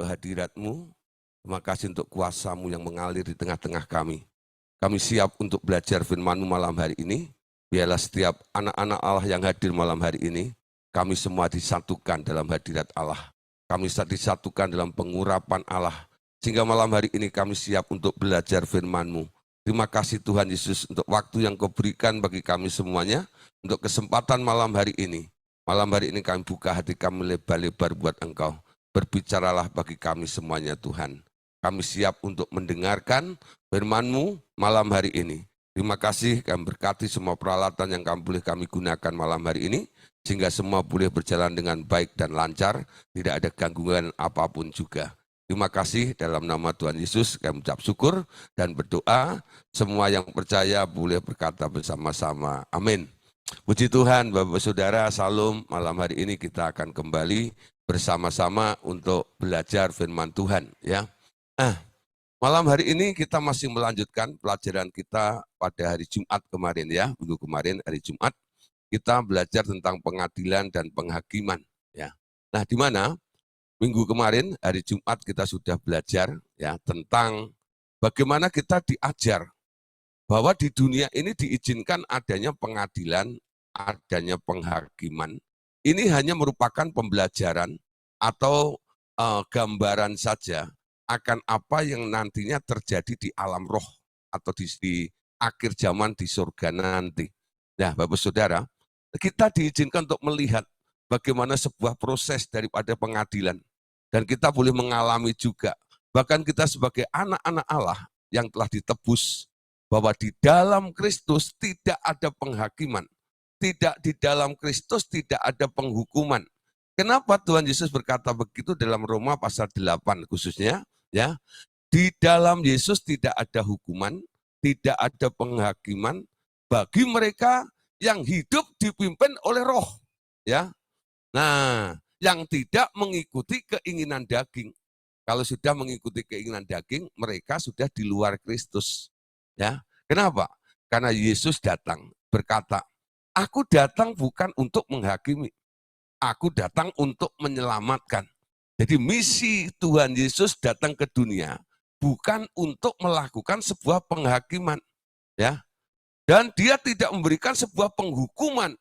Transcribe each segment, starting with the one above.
untuk hadirat-Mu. Terima kasih untuk kuasa-Mu yang mengalir di tengah-tengah kami. Kami siap untuk belajar firman-Mu malam hari ini. Biarlah setiap anak-anak Allah yang hadir malam hari ini, kami semua disatukan dalam hadirat Allah. Kami disatukan dalam pengurapan Allah. Sehingga malam hari ini kami siap untuk belajar firman-Mu. Terima kasih Tuhan Yesus untuk waktu yang Kau berikan bagi kami semuanya. Untuk kesempatan malam hari ini. Malam hari ini kami buka hati kami lebar-lebar buat Engkau. Berbicaralah bagi kami semuanya Tuhan. Kami siap untuk mendengarkan firman-Mu malam hari ini. Terima kasih kami berkati semua peralatan yang boleh kami gunakan malam hari ini. Sehingga semua boleh berjalan dengan baik dan lancar. Tidak ada gangguan apapun juga. Terima kasih dalam nama Tuhan Yesus kami ucap syukur dan berdoa. Semua yang percaya boleh berkata bersama-sama. Amin. Puji Tuhan Bapak Saudara, Salam. Malam hari ini kita akan kembali bersama-sama untuk belajar firman Tuhan. Ya. Malam hari ini kita masih melanjutkan pelajaran kita pada hari Jumat kemarin ya, minggu kemarin hari Jumat kita belajar tentang pengadilan dan penghakiman ya. Nah, di mana minggu kemarin hari Jumat kita sudah belajar ya tentang bagaimana kita diajar bahwa di dunia ini diizinkan adanya pengadilan, adanya penghakiman. Ini hanya merupakan pembelajaran atau gambaran saja akan apa yang nantinya terjadi di alam roh atau di akhir zaman di surga nanti. Nah, Bapak Saudara, kita diizinkan untuk melihat bagaimana sebuah proses daripada pengadilan. Dan kita boleh mengalami juga, bahkan kita sebagai anak-anak Allah yang telah ditebus, bahwa di dalam Kristus tidak ada penghakiman. Tidak di dalam Kristus tidak ada penghukuman. Kenapa Tuhan Yesus berkata begitu dalam Roma pasal 8 khususnya? Ya, di dalam Yesus tidak ada hukuman, tidak ada penghakiman bagi mereka yang hidup dipimpin oleh Roh, ya. Nah, yang tidak mengikuti keinginan daging. Kalau sudah mengikuti keinginan daging, mereka sudah di luar Kristus, ya. Kenapa? Karena Yesus datang berkata, "Aku datang bukan untuk menghakimi, aku datang untuk menyelamatkan." Jadi misi Tuhan Yesus datang ke dunia bukan untuk melakukan sebuah penghakiman, ya. Dan dia tidak memberikan sebuah penghukuman.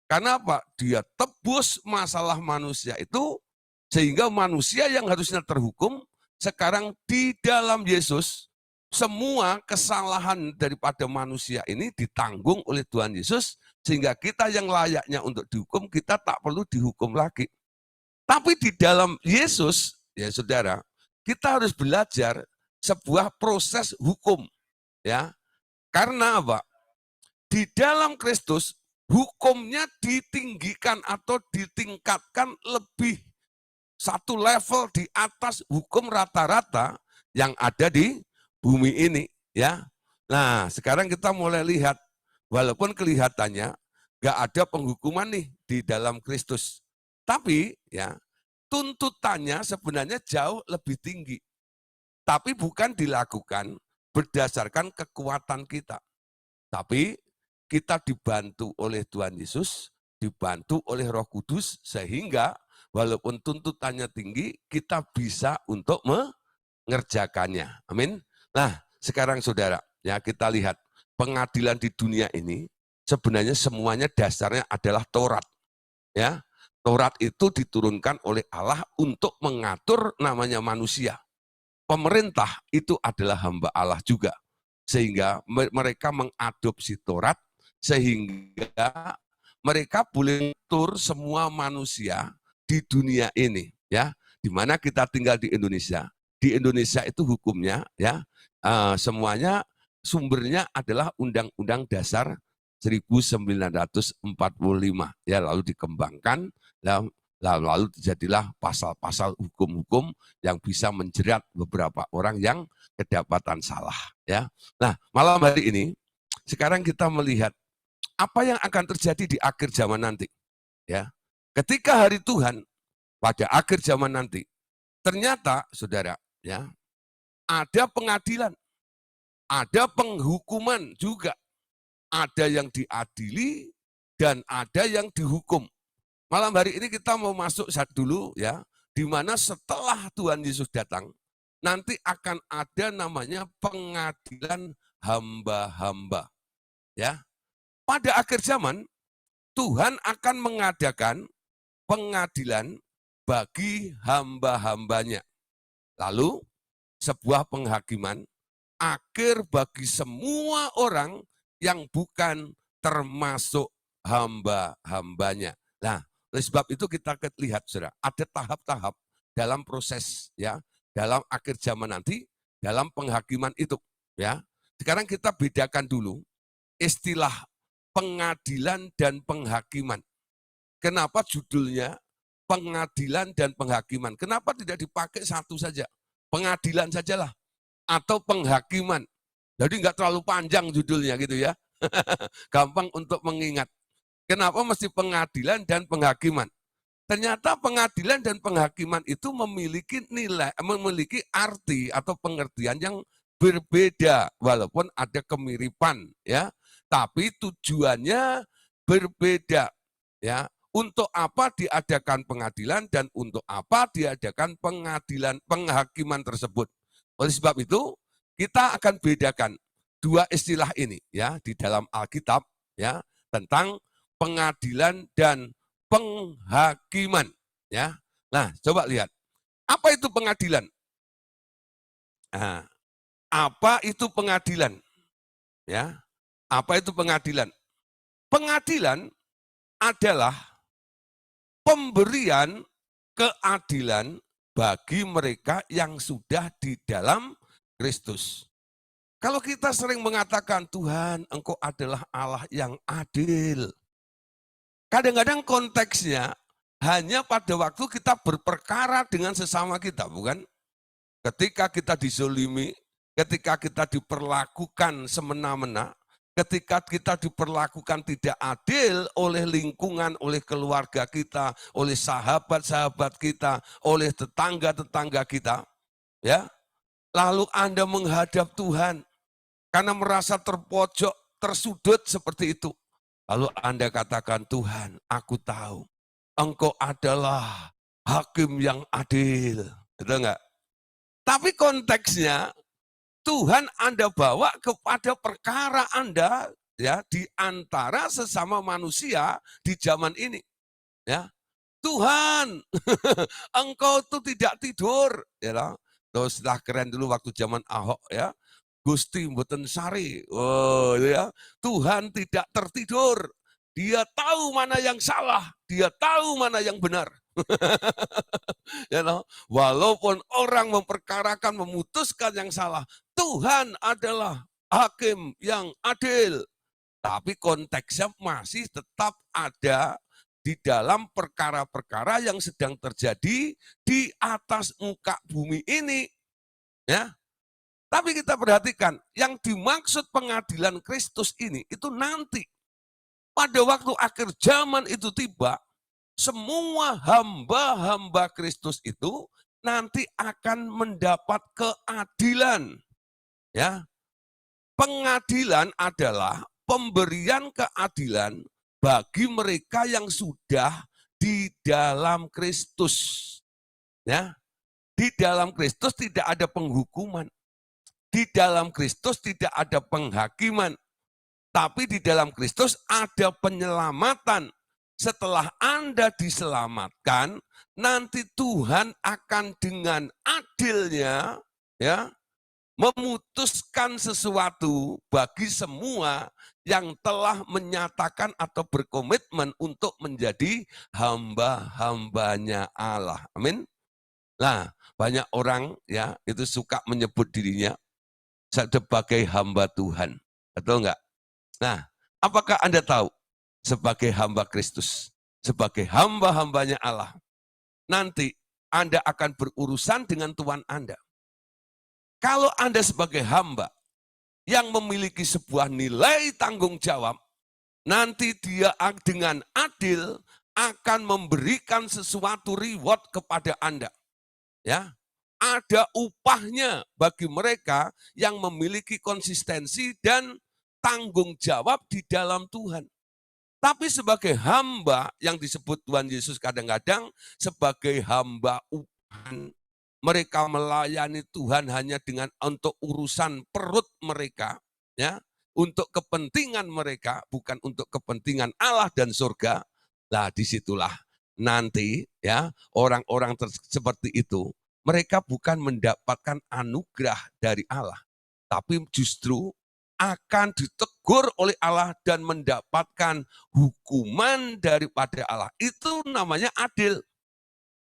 Karena apa? Dia tebus masalah manusia itu sehingga manusia yang harusnya terhukum sekarang di dalam Yesus semua kesalahan daripada manusia ini ditanggung oleh Tuhan Yesus sehingga kita yang layaknya untuk dihukum kita tak perlu dihukum lagi. Tapi di dalam Yesus, ya saudara, kita harus belajar sebuah proses hukum. Ya, karena apa? Di dalam Kristus, hukumnya ditinggikan atau ditingkatkan lebih satu level di atas hukum rata-rata yang ada di bumi ini. Ya, nah sekarang kita mulai lihat, walaupun kelihatannya nggak ada penghukuman nih di dalam Kristus. Tapi ya tuntutannya sebenarnya jauh lebih tinggi. Tapi bukan dilakukan berdasarkan kekuatan kita. Tapi kita dibantu oleh Tuhan Yesus, dibantu oleh Roh Kudus, sehingga walaupun tuntutannya tinggi, kita bisa untuk mengerjakannya. Amin. Nah, sekarang saudara, ya kita lihat pengadilan di dunia ini sebenarnya semuanya dasarnya adalah Taurat. Ya, Taurat itu diturunkan oleh Allah untuk mengatur namanya manusia. Pemerintah itu adalah hamba Allah juga. Sehingga mereka mengadopsi Taurat, sehingga mereka boleh mengatur semua manusia di dunia ini. Ya, di mana kita tinggal di Indonesia. Di Indonesia itu hukumnya, ya semuanya sumbernya adalah Undang-Undang Dasar 1945. Ya, lalu dikembangkan, lalu terjadilah pasal-pasal hukum-hukum yang bisa menjerat beberapa orang yang kedapatan salah. Ya, nah malam hari ini sekarang kita melihat apa yang akan terjadi di akhir zaman nanti. Ya, ketika hari Tuhan pada akhir zaman nanti, ternyata saudara, ya ada pengadilan, ada penghukuman juga, ada yang diadili dan ada yang dihukum. Malam hari ini kita mau masuk dulu ya di mana setelah Tuhan Yesus datang, nanti akan ada namanya pengadilan hamba-hamba. Ya, pada akhir zaman Tuhan akan mengadakan pengadilan bagi hamba-hambanya. Lalu sebuah penghakiman akhir bagi semua orang yang bukan termasuk hamba-hambanya. Nah, oleh sebab itu kita lihat, saudara, ada tahap-tahap dalam proses, ya, dalam akhir zaman nanti, dalam penghakiman itu, ya. Sekarang kita bedakan dulu istilah pengadilan dan penghakiman. Kenapa judulnya pengadilan dan penghakiman? Kenapa tidak dipakai satu saja? Pengadilan sajalah atau penghakiman. Jadi nggak terlalu panjang judulnya gitu ya. Gampang untuk mengingat. Kenapa mesti pengadilan dan penghakiman? Ternyata pengadilan dan penghakiman itu memiliki nilai, memiliki arti atau pengertian yang berbeda walaupun ada kemiripan, ya. Tapi tujuannya berbeda, ya. Untuk apa diadakan pengadilan dan untuk apa diadakan penghakiman tersebut. Oleh sebab itu, kita akan bedakan dua istilah ini, ya, di dalam Alkitab, ya, tentang pengadilan dan penghakiman, ya. Nah, coba lihat. Apa itu pengadilan? Nah, apa itu pengadilan? Ya. Apa itu pengadilan? Pengadilan adalah pemberian keadilan bagi mereka yang sudah di dalam Kristus. Kalau kita sering mengatakan, Tuhan, Engkau adalah Allah yang adil. Kadang-kadang konteksnya hanya pada waktu kita berperkara dengan sesama kita, bukan? Ketika kita dizolimi, ketika kita diperlakukan semena-mena, ketika kita diperlakukan tidak adil oleh lingkungan, oleh keluarga kita, oleh sahabat-sahabat kita, oleh tetangga-tetangga kita, ya. Lalu Anda menghadap Tuhan karena merasa terpojok, tersudut seperti itu. Lalu Anda katakan, Tuhan, aku tahu Engkau adalah hakim yang adil. Betul enggak? Tapi konteksnya Tuhan Anda bawa kepada perkara Anda, ya, di antara sesama manusia di zaman ini, ya. Tuhan, Engkau tuh tidak tidur, ya. Terus setelah keren dulu waktu zaman Ahok, ya. Gusti mboten sari. Oh, ya. Tuhan tidak tertidur. Dia tahu mana yang salah, dia tahu mana yang benar. Ya, walaupun orang memperkarakan, memutuskan yang salah, Tuhan adalah hakim yang adil. Tapi konteksnya masih tetap ada di dalam perkara-perkara yang sedang terjadi di atas muka bumi ini. Ya. Tapi kita perhatikan, yang dimaksud pengadilan Kristus ini, itu nanti. Pada waktu akhir zaman itu tiba, semua hamba-hamba Kristus itu nanti akan mendapat keadilan. Ya. Pengadilan adalah pemberian keadilan bagi mereka yang sudah di dalam Kristus. Ya. Di dalam Kristus tidak ada penghukuman. Di dalam Kristus tidak ada penghakiman, tapi di dalam Kristus ada penyelamatan. Setelah Anda diselamatkan, nanti Tuhan akan dengan adilnya, ya, memutuskan sesuatu bagi semua yang telah menyatakan atau berkomitmen untuk menjadi hamba-hambanya Allah. Amin. Nah, banyak orang, ya, itu suka menyebut dirinya sebagai hamba Tuhan. Betul enggak? Nah, apakah Anda tahu sebagai hamba Kristus, sebagai hamba-hambanya Allah, nanti Anda akan berurusan dengan Tuhan Anda. Kalau Anda sebagai hamba yang memiliki sebuah nilai tanggung jawab, nanti Dia dengan adil akan memberikan sesuatu reward kepada Anda. Ya. Ada upahnya bagi mereka yang memiliki konsistensi dan tanggung jawab di dalam Tuhan. Tapi sebagai hamba yang disebut Tuhan Yesus kadang-kadang sebagai hamba mereka melayani Tuhan hanya dengan untuk urusan perut mereka, ya, untuk kepentingan mereka, bukan untuk kepentingan Allah dan surga. Nah, disitulah nanti ya orang-orang seperti itu, mereka bukan mendapatkan anugerah dari Allah, tapi justru akan ditegur oleh Allah dan mendapatkan hukuman daripada Allah. Itu namanya adil,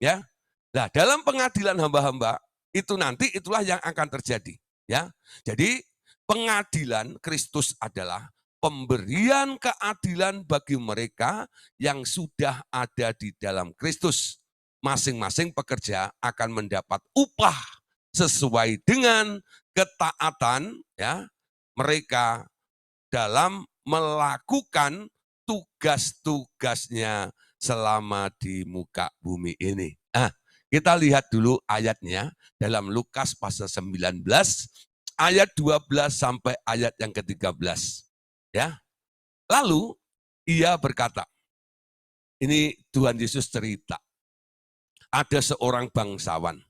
ya. Nah, dalam pengadilan hamba-hamba itu nanti itulah yang akan terjadi, ya. Jadi pengadilan Kristus adalah pemberian keadilan bagi mereka yang sudah ada di dalam Kristus. Masing-masing pekerja akan mendapat upah sesuai dengan ketaatan, ya, mereka dalam melakukan tugas-tugasnya selama di muka bumi ini. Nah, kita lihat dulu ayatnya dalam Lukas pasal 19 ayat 12 sampai ayat yang ke-13. Ya. Lalu ia berkata, ini Tuhan Yesus cerita, ada seorang bangsawan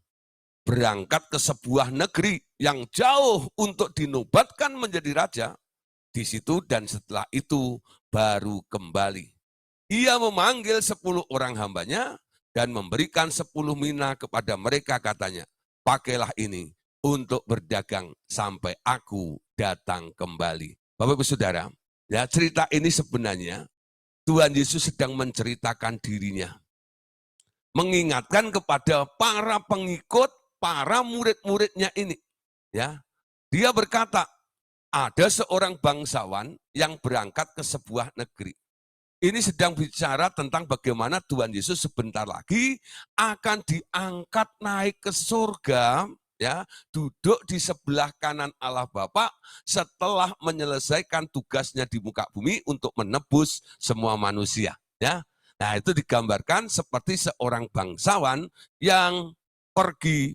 berangkat ke sebuah negeri yang jauh untuk dinobatkan menjadi raja. Di situ dan setelah itu baru kembali. Ia memanggil 10 orang hambanya dan memberikan 10 mina kepada mereka, katanya, pakailah ini untuk berdagang sampai aku datang kembali. Bapak Ibu Saudara, ya, cerita ini sebenarnya Tuhan Yesus sedang menceritakan dirinya. Mengingatkan kepada para pengikut, para murid-muridnya ini. Ya, dia berkata, ada seorang bangsawan yang berangkat ke sebuah negeri. Ini sedang bicara tentang bagaimana Tuhan Yesus sebentar lagi akan diangkat naik ke surga, ya, duduk di sebelah kanan Allah Bapa setelah menyelesaikan tugasnya di muka bumi untuk menebus semua manusia, ya. Nah, itu digambarkan seperti seorang bangsawan yang pergi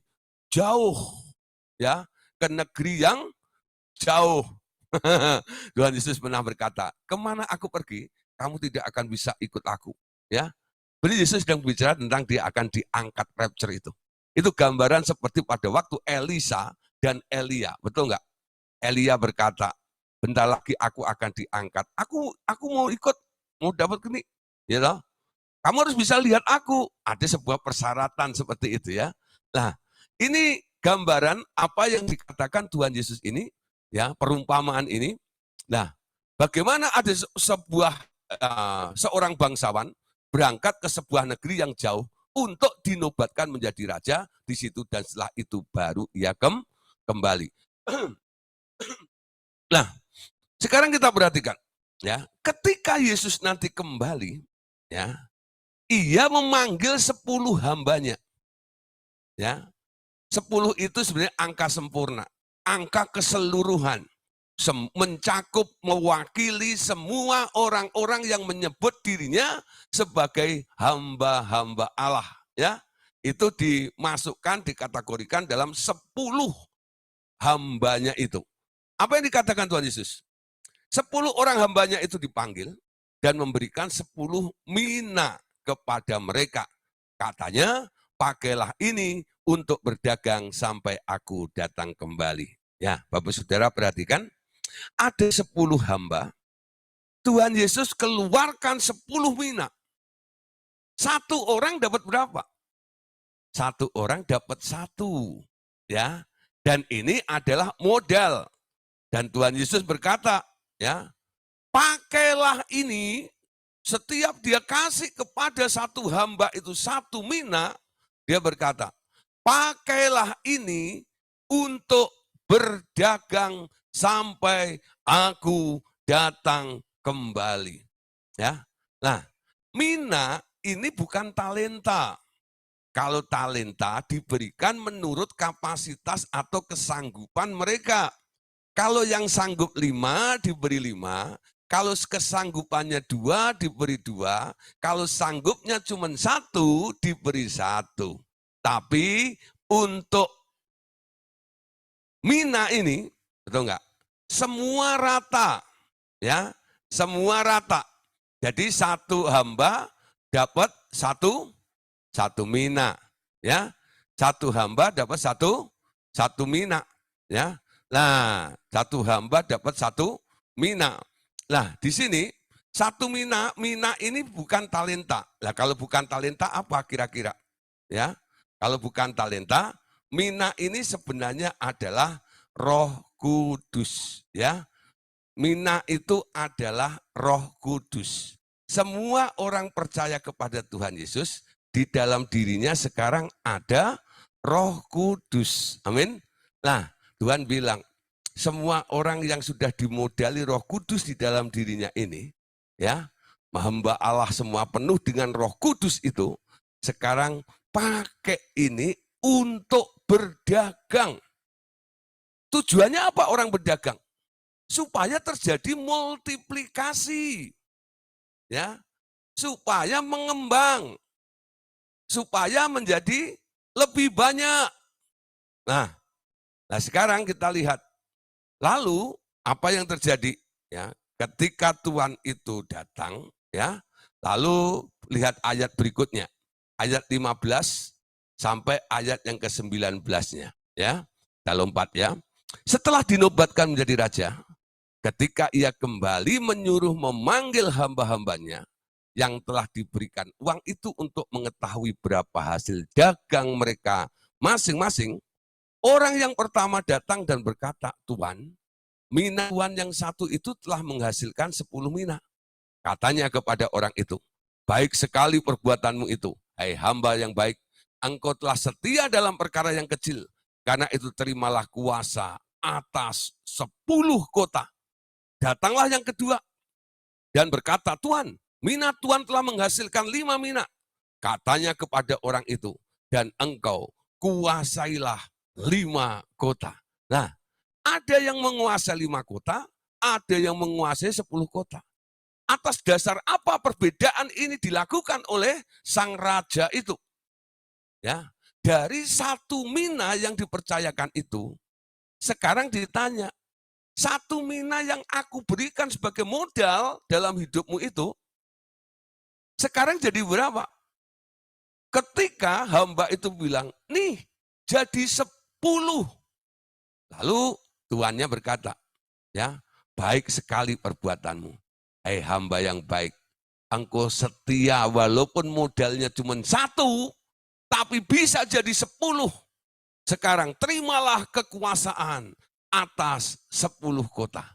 jauh, ya, ke negeri yang jauh. Tuhan Yesus pernah berkata, kemana aku pergi, kamu tidak akan bisa ikut aku. Ya, jadi Yesus sedang bicara tentang dia akan diangkat rapture itu. Itu gambaran seperti pada waktu Elisa dan Elia, betul nggak? Elia berkata, bentar lagi aku akan diangkat. Aku mau ikut, mau dapat ini, ya toh? Kamu harus bisa lihat aku. Ada sebuah persyaratan seperti itu, ya. Nah, ini gambaran apa yang dikatakan Tuhan Yesus ini, ya, perumpamaan ini. Nah, bagaimana ada seorang bangsawan berangkat ke sebuah negeri yang jauh untuk dinobatkan menjadi raja di situ dan setelah itu baru ia kembali. Nah, sekarang kita perhatikan, ya, ketika Yesus nanti kembali, ya, ia memanggil 10 hambanya. Ya, 10 itu sebenarnya angka sempurna, angka keseluruhan, mencakup, mewakili semua orang-orang yang menyebut dirinya sebagai hamba-hamba Allah. Ya, itu dimasukkan, dikategorikan dalam 10 hambanya itu. Apa yang dikatakan Tuhan Yesus? 10 orang hambanya itu dipanggil dan memberikan 10 mina kepada mereka. Katanya, pakailah ini untuk berdagang sampai aku datang kembali. Ya, Bapak Saudara perhatikan, ada 10 hamba, Tuhan Yesus keluarkan 10 mina. Satu orang dapat berapa? Satu orang dapat 1. Ya, dan ini adalah modal. Dan Tuhan Yesus berkata, ya, pakailah ini. Setiap dia kasih kepada satu hamba itu 1 mina, dia berkata, pakailah ini untuk berdagang sampai aku datang kembali. Ya, nah, mina ini bukan talenta. Kalau talenta diberikan menurut kapasitas atau kesanggupan mereka. Kalau yang sanggup 5 diberi 5, kalau kesanggupannya 2 diberi 2, kalau sanggupnya cuma 1 diberi 1. Tapi untuk mina ini, betul enggak? Semua rata, ya, semua rata. Jadi satu hamba dapat satu mina, ya. Satu hamba dapat satu mina, ya. Nah, satu hamba dapat satu mina. Nah, di sini satu mina ini bukan talenta. Nah, kalau bukan talenta apa kira-kira? Ya, kalau bukan talenta, mina ini sebenarnya adalah Roh Kudus, ya. Mina itu adalah Roh Kudus. Semua orang percaya kepada Tuhan Yesus, di dalam dirinya sekarang ada Roh Kudus. Amin. Nah, Tuhan bilang, semua orang yang sudah dimodali Roh Kudus di dalam dirinya ini, ya, hamba Allah semua penuh dengan Roh Kudus itu, sekarang pakai ini untuk berdagang. Tujuannya apa orang berdagang? Supaya terjadi multiplikasi, ya, supaya mengembang, supaya menjadi lebih banyak. Nah, sekarang kita lihat, lalu apa yang terjadi? Ya, ketika Tuhan itu datang, ya, lalu lihat ayat berikutnya, ayat 15 sampai ayat yang ke-19-nya, ya, kita lompat ya. Setelah dinobatkan menjadi raja, ketika ia kembali menyuruh memanggil hamba-hambanya yang telah diberikan uang itu untuk mengetahui berapa hasil dagang mereka masing-masing, orang yang pertama datang dan berkata, Tuan, mina Tuan yang satu itu telah menghasilkan 10 mina. Katanya kepada orang itu, baik sekali perbuatanmu itu, hai hamba yang baik, engkau telah setia dalam perkara yang kecil, karena itu terimalah kuasa atas 10 kota. Datanglah yang kedua dan berkata, Tuan, mina Tuan telah menghasilkan 5 mina. Katanya kepada orang itu, dan engkau kuasailah 5 kota. Nah, ada yang menguasai 5 kota, ada yang menguasai 10 kota. Atas dasar apa perbedaan ini dilakukan oleh sang raja itu? Ya, dari 1 mina yang dipercayakan itu, sekarang ditanya, 1 mina yang aku berikan sebagai modal dalam hidupmu itu, sekarang jadi berapa? Ketika hamba itu bilang, nih jadi 10. Lalu tuannya berkata, ya, baik sekali perbuatanmu. Hai hamba yang baik, engkau setia walaupun modalnya cuma 1, tapi bisa jadi 10. Sekarang terimalah kekuasaan atas 10 kota.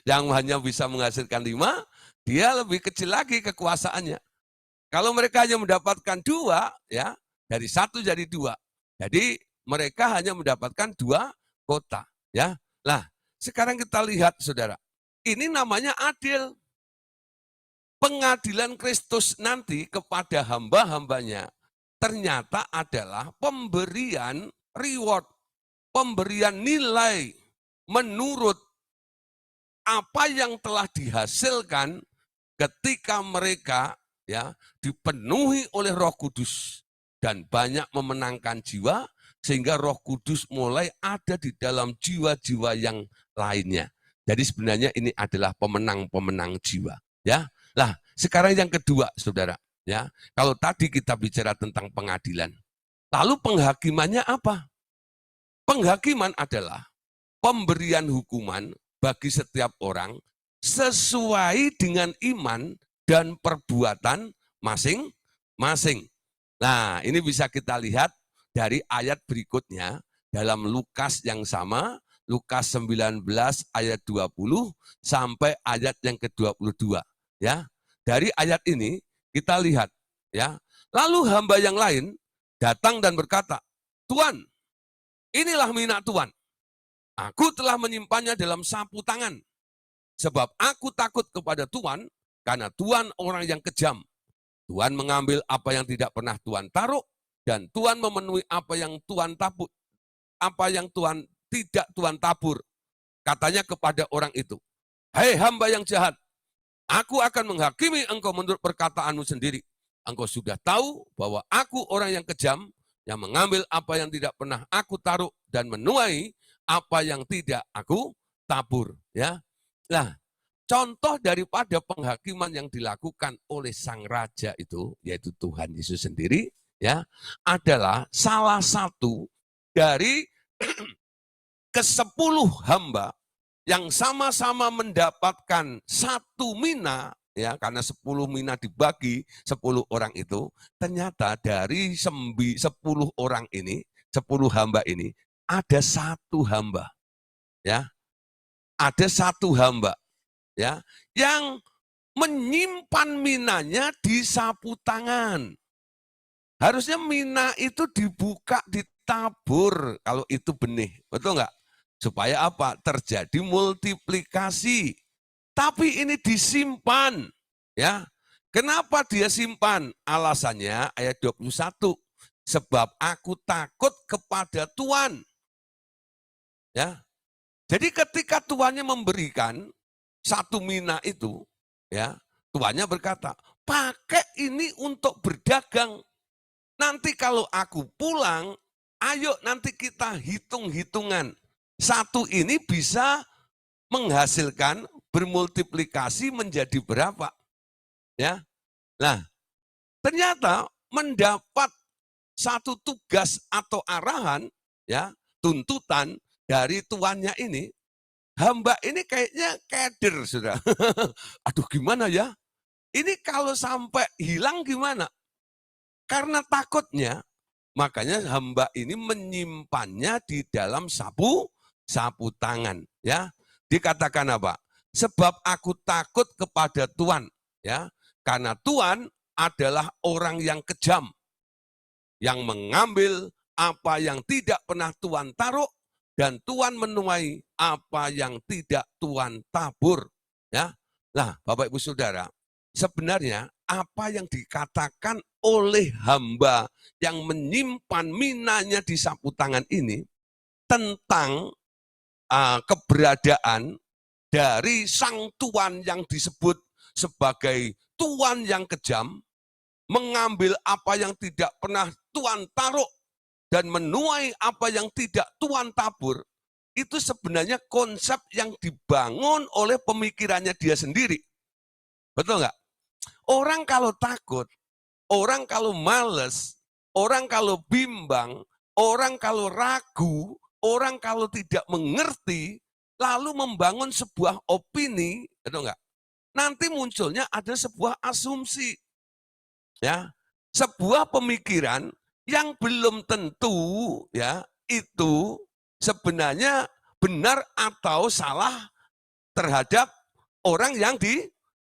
Yang hanya bisa menghasilkan 5, dia lebih kecil lagi kekuasaannya. Kalau mereka hanya mendapatkan 2, ya, dari 1 jadi 2. Jadi mereka hanya mendapatkan 2 kota, ya. Nah, sekarang kita lihat Saudara. Ini namanya adil. Pengadilan Kristus nanti kepada hamba-hambanya ternyata adalah pemberian reward, pemberian nilai menurut apa yang telah dihasilkan ketika mereka, ya, dipenuhi oleh Roh Kudus dan banyak memenangkan jiwa, sehingga Roh Kudus mulai ada di dalam jiwa-jiwa yang lainnya. Jadi sebenarnya ini adalah pemenang-pemenang jiwa, ya. Nah, sekarang yang kedua, Saudara, ya. Kalau tadi kita bicara tentang pengadilan, lalu penghakimannya apa? Penghakiman adalah pemberian hukuman bagi setiap orang sesuai dengan iman dan perbuatan masing-masing. Nah, ini bisa kita lihat dari ayat berikutnya dalam Lukas yang sama, Lukas 19 ayat 20 sampai ayat yang ke-22, ya. Dari ayat ini kita lihat, ya. Lalu hamba yang lain datang dan berkata, Tuan, inilah mina Tuan. Aku telah menyimpannya dalam sapu tangan. Sebab aku takut kepada Tuhan, karena Tuhan orang yang kejam. Tuhan mengambil apa yang tidak pernah Tuhan taruh, dan Tuhan memenuhi apa yang Tuhan tabur, apa yang Tuhan tidak Tuhan tabur. Katanya kepada orang itu, hei hamba yang jahat, aku akan menghakimi engkau menurut perkataanmu sendiri. Engkau sudah tahu bahwa aku orang yang kejam, yang mengambil apa yang tidak pernah aku taruh, dan menuai apa yang tidak aku tabur. Ya, nah, contoh daripada penghakiman yang dilakukan oleh sang raja itu, yaitu Tuhan Yesus sendiri, ya, adalah salah satu dari ke-10 hamba yang sama-sama mendapatkan 1 mina, ya, karena 10 mina dibagi 10 orang itu, ternyata dari 10 orang ini, 10 hamba ini, ada 1 hamba, ya, ada 1 hamba, ya, yang menyimpan minanya di sapu tangan. Harusnya mina itu dibuka, ditabur kalau itu benih, betul nggak? Supaya apa? Terjadi multiplikasi. Tapi ini disimpan, ya. Kenapa dia simpan? Alasannya ayat 21. Sebab aku takut kepada Tuhan. Ya. Jadi ketika tuannya memberikan 1 mina itu, ya, tuannya berkata, pakai ini untuk berdagang. Nanti kalau aku pulang, ayo nanti kita hitung-hitungan. 1 ini bisa menghasilkan bermultiplikasi menjadi berapa? Ya. Nah, ternyata mendapat satu tugas atau arahan, ya, tuntutan dari tuannya ini, hamba ini kayaknya keder, Saudara. Aduh, gimana ya? Ini kalau sampai hilang gimana? Karena takutnya, makanya hamba ini menyimpannya di dalam sapu tangan, ya. Dikatakan apa? Sebab aku takut kepada Tuhan, ya. Karena Tuhan adalah orang yang kejam, yang mengambil apa yang tidak pernah Tuhan taruh, dan Tuhan menuai apa yang tidak Tuhan tabur, ya. Nah, Bapak Ibu Saudara, sebenarnya apa yang dikatakan oleh hamba yang menyimpan minanya di sapu tangan ini tentang keberadaan dari sang tuan yang disebut sebagai tuan yang kejam, mengambil apa yang tidak pernah Tuhan taruh dan menuai apa yang tidak Tuhan tabur, itu sebenarnya konsep yang dibangun oleh pemikirannya dia sendiri. Betul nggak? Orang kalau takut, orang kalau males, orang kalau bimbang, orang kalau ragu, orang kalau tidak mengerti, lalu membangun sebuah opini, betul nggak? Nanti munculnya ada sebuah asumsi, ya, sebuah pemikiran yang belum tentu, ya, itu sebenarnya benar atau salah terhadap orang yang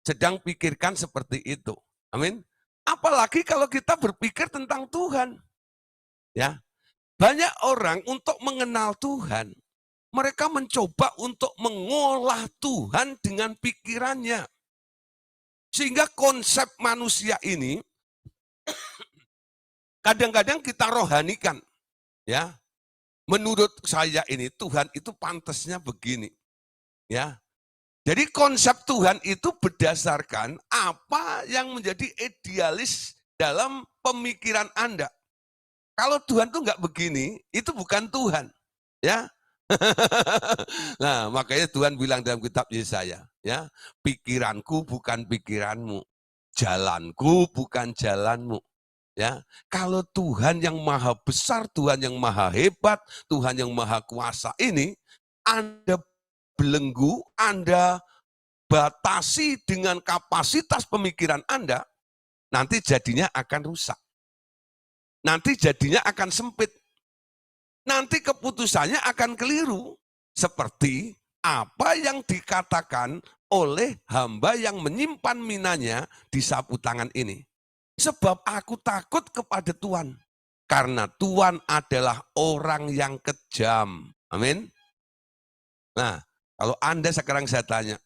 sedang pikirkan seperti itu. Amin. Apalagi kalau kita berpikir tentang Tuhan. Ya. Banyak orang untuk mengenal Tuhan, mereka mencoba untuk mengolah Tuhan dengan pikirannya. Sehingga konsep manusia ini kadang-kadang kita rohanikan. Ya. Menurut saya ini Tuhan itu pantasnya begini. Ya. Jadi konsep Tuhan itu berdasarkan apa yang menjadi idealis dalam pemikiran Anda. Kalau Tuhan tuh nggak begini, itu bukan Tuhan, ya. Nah, makanya Tuhan bilang dalam kitab Yesaya, ya, pikiranku bukan pikiranmu, jalanku bukan jalanmu, ya. Kalau Tuhan yang maha besar, Tuhan yang maha hebat, Tuhan yang maha kuasa ini, Anda belenggu, Anda batasi dengan kapasitas pemikiran Anda, nanti jadinya akan rusak. Nanti jadinya akan sempit. Nanti keputusannya akan keliru. Seperti apa yang dikatakan oleh hamba yang menyimpan minanya di sapu tangan ini. Sebab aku takut kepada Tuhan. Karena Tuhan adalah orang yang kejam. Amin. Nah, kalau Anda sekarang saya tanya,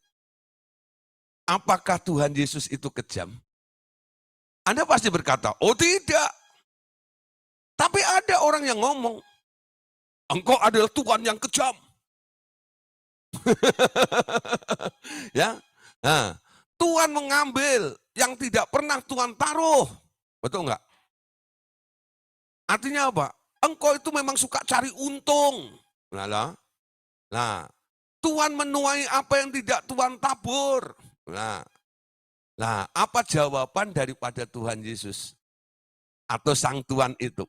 apakah Tuhan Yesus itu kejam? Anda pasti berkata, oh tidak. Tapi ada orang yang ngomong, engkau adalah Tuhan yang kejam. Ya, nah, Tuhan mengambil yang tidak pernah Tuhan taruh. Betul nggak? Artinya apa? Engkau itu memang suka cari untung. Nah, Tuhan menuai apa yang tidak Tuhan tabur. Nah, apa jawaban daripada Tuhan Yesus? atau sang tuan itu.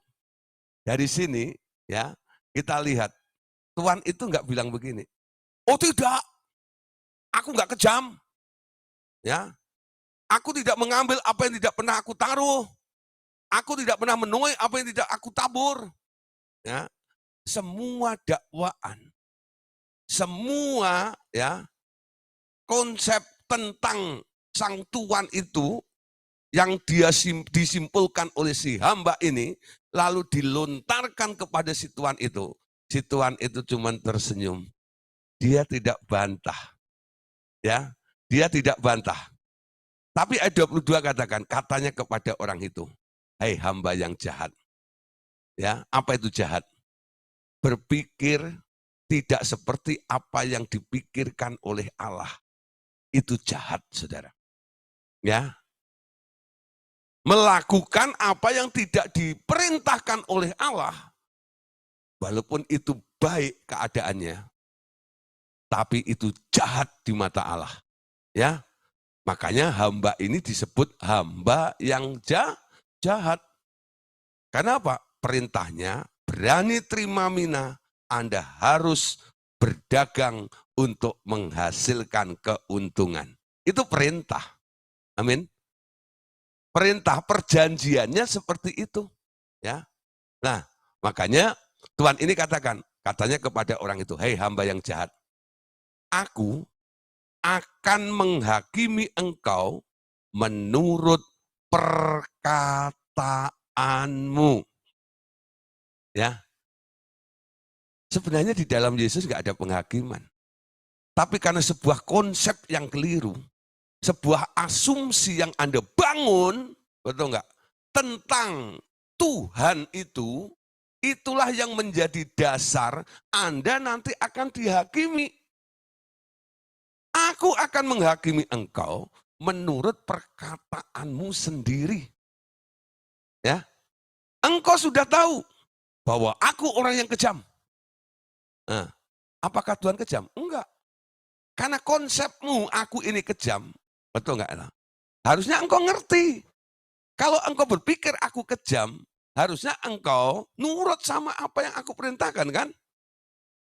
Dari sini ya kita lihat tuan itu nggak bilang begini, oh tidak, aku nggak kejam, ya, aku tidak mengambil apa yang tidak pernah aku taruh, aku tidak pernah menuai apa yang tidak aku tabur, ya. Semua dakwaan, semua ya konsep tentang sang tuan itu yang dia disimpulkan oleh si hamba ini, lalu dilontarkan kepada si tuan itu. Si tuan itu cuma tersenyum. Dia tidak bantah. Ya, dia tidak bantah. Tapi ayat 22 katakan, katanya kepada orang itu, hai hamba yang jahat. Ya, apa itu jahat? Berpikir tidak seperti apa yang dipikirkan oleh Allah. Itu jahat, saudara. Ya, melakukan apa yang tidak diperintahkan oleh Allah, walaupun itu baik keadaannya, tapi itu jahat di mata Allah. Ya, makanya hamba ini disebut hamba yang jahat. Karena apa? Perintahnya berani terima mina, Anda harus berdagang untuk menghasilkan keuntungan. Itu perintah. Amin. Perintah perjanjiannya seperti itu, ya. Nah, makanya Tuhan ini katanya kepada orang itu, hei hamba yang jahat, aku akan menghakimi engkau menurut perkataanmu. Ya, sebenarnya di dalam Yesus nggak ada penghakiman, tapi karena sebuah konsep yang keliru, sebuah asumsi yang Anda bangun, betul nggak? Tentang Tuhan itu, itulah yang menjadi dasar Anda nanti akan dihakimi. Aku akan menghakimi engkau menurut perkataanmu sendiri. Ya, engkau sudah tahu bahwa aku orang yang kejam. Nah, apakah Tuhan kejam? Enggak. Karena konsepmu aku ini kejam, betul enggak? Harusnya engkau ngerti. Kalau engkau berpikir aku kejam, harusnya engkau nurut sama apa yang aku perintahkan, kan?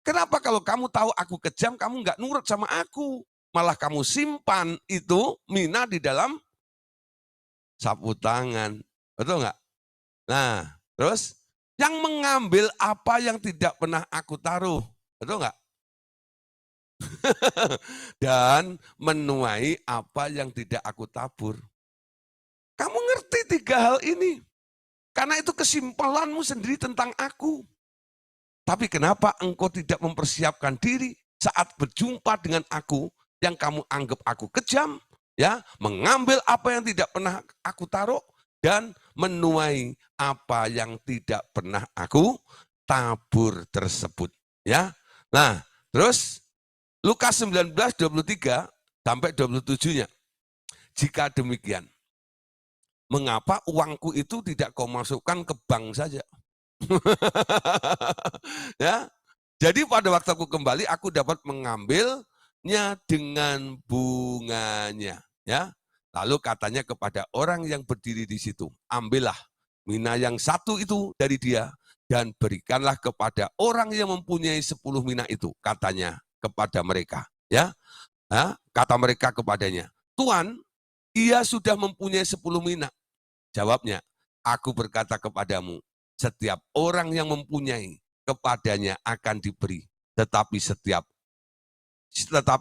Kenapa kalau kamu tahu aku kejam, kamu enggak nurut sama aku? Malah kamu simpan itu mina di dalam sapu tangan. Betul enggak? Nah, terus yang mengambil apa yang tidak pernah aku taruh. Betul enggak? Dan menuai apa yang tidak aku tabur. Kamu ngerti 3 hal ini. Karena itu kesimpulanmu sendiri tentang aku. Tapi kenapa engkau tidak mempersiapkan diri saat berjumpa dengan aku yang kamu anggap aku kejam, ya, mengambil apa yang tidak pernah aku taruh dan menuai apa yang tidak pernah aku tabur tersebut, ya. Nah, terus Lukas 19:23 sampai 27-nya. Jika demikian, mengapa uangku itu tidak kau masukkan ke bank saja? Ya. Jadi pada waktu aku kembali, aku dapat mengambilnya dengan bunganya. Ya. Lalu katanya kepada orang yang berdiri di situ, ambillah mina yang satu itu dari dia dan berikanlah kepada orang yang mempunyai 10 mina itu, katanya kepada mereka. Ya, kata mereka kepadanya, Tuan, ia sudah mempunyai 10 mina. Jawabnya, aku berkata kepadamu, setiap orang yang mempunyai, kepadanya akan diberi. Tetapi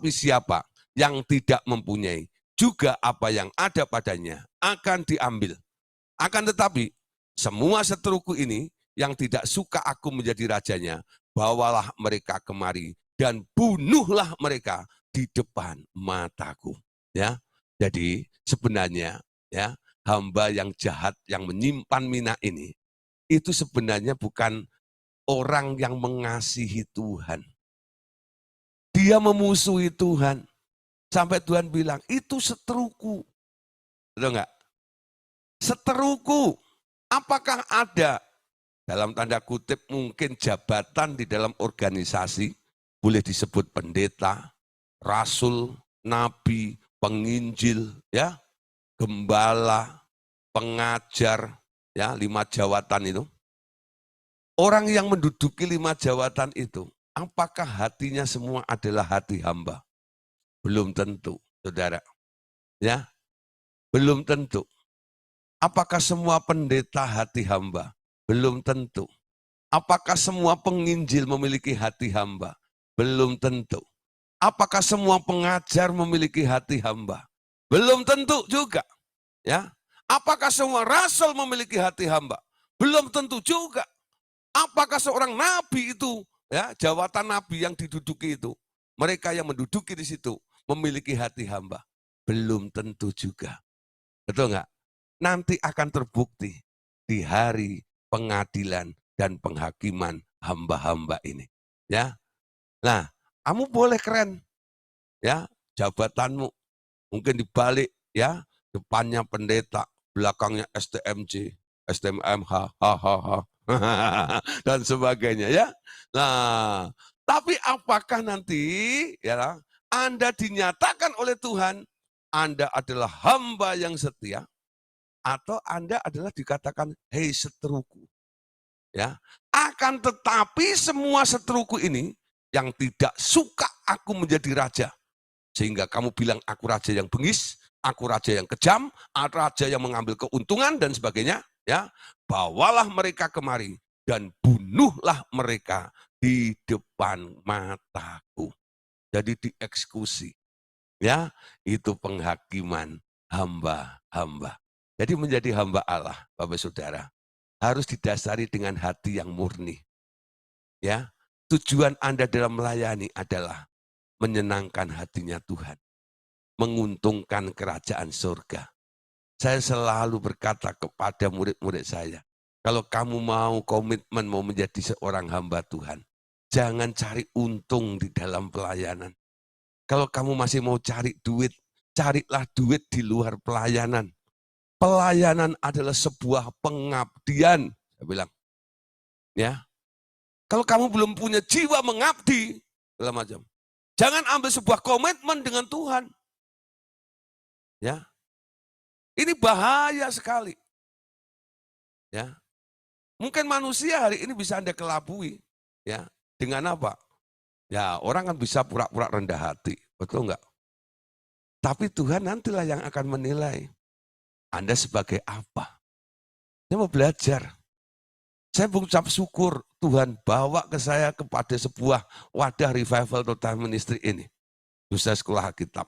siapa yang tidak mempunyai, juga apa yang ada padanya akan diambil. Akan tetapi, semua seteruku ini yang tidak suka aku menjadi rajanya, bawalah mereka kemari dan bunuhlah mereka di depan mataku. Ya, jadi sebenarnya ya hamba yang jahat yang menyimpan mina ini itu sebenarnya bukan orang yang mengasihi Tuhan. Dia memusuhi Tuhan. Sampai Tuhan bilang, itu seteruku. Betul enggak? Seteruku. Apakah ada dalam tanda kutip mungkin jabatan di dalam organisasi, boleh disebut pendeta, rasul, nabi, penginjil, ya, gembala, pengajar, ya 5 jawatan itu. Orang yang menduduki 5 jawatan itu, apakah hatinya semua adalah hati hamba? Belum tentu, saudara. Ya, belum tentu. Apakah semua pendeta hati hamba? Belum tentu. Apakah semua penginjil memiliki hati hamba? Belum tentu. Apakah semua pengajar memiliki hati hamba? Belum tentu juga. Ya, apakah semua rasul memiliki hati hamba? Belum tentu juga. Apakah seorang nabi itu, ya, jawatan nabi yang diduduki itu, mereka yang menduduki di situ memiliki hati hamba? Belum tentu juga. Betul nggak? Nanti akan terbukti di hari pengadilan dan penghakiman hamba-hamba ini. Ya, nah, kamu boleh keren, ya, jabatanmu mungkin dibalik, ya, depannya pendeta, belakangnya STMJ, STMH, hahaha, dan sebagainya, ya. Nah, tapi apakah nanti, ya, Anda dinyatakan oleh Tuhan, Anda adalah hamba yang setia, atau Anda adalah dikatakan, hei seteruku. Ya, akan tetapi semua seteruku ini yang tidak suka aku menjadi raja, sehingga kamu bilang aku raja yang bengis, aku raja yang kejam, aku raja yang mengambil keuntungan dan sebagainya, ya, bawalah mereka kemari dan bunuhlah mereka di depan mataku. Jadi dieksekusi, ya, itu penghakiman hamba-hamba. Jadi menjadi hamba Allah, Bapak Saudara, harus didasari dengan hati yang murni. Ya, tujuan Anda dalam melayani adalah menyenangkan hatinya Tuhan, menguntungkan kerajaan surga. Saya selalu berkata kepada murid-murid saya, kalau kamu mau komitmen mau menjadi seorang hamba Tuhan, jangan cari untung di dalam pelayanan. Kalau kamu masih mau cari duit, carilah duit di luar pelayanan. Pelayanan adalah sebuah pengabdian, saya bilang. Ya, kalau kamu belum punya jiwa mengabdi, segala macam, jangan ambil sebuah komitmen dengan Tuhan. Ya, ini bahaya sekali. Ya, mungkin manusia hari ini bisa Anda kelabui. Ya, dengan apa? Ya, orang kan bisa pura-pura rendah hati, betul enggak? Tapi Tuhan nantilah yang akan menilai Anda sebagai apa. Saya mau belajar. Saya mengucap syukur Tuhan bawa ke saya kepada sebuah wadah revival total ministry ini. Lulus sekolah Alkitab.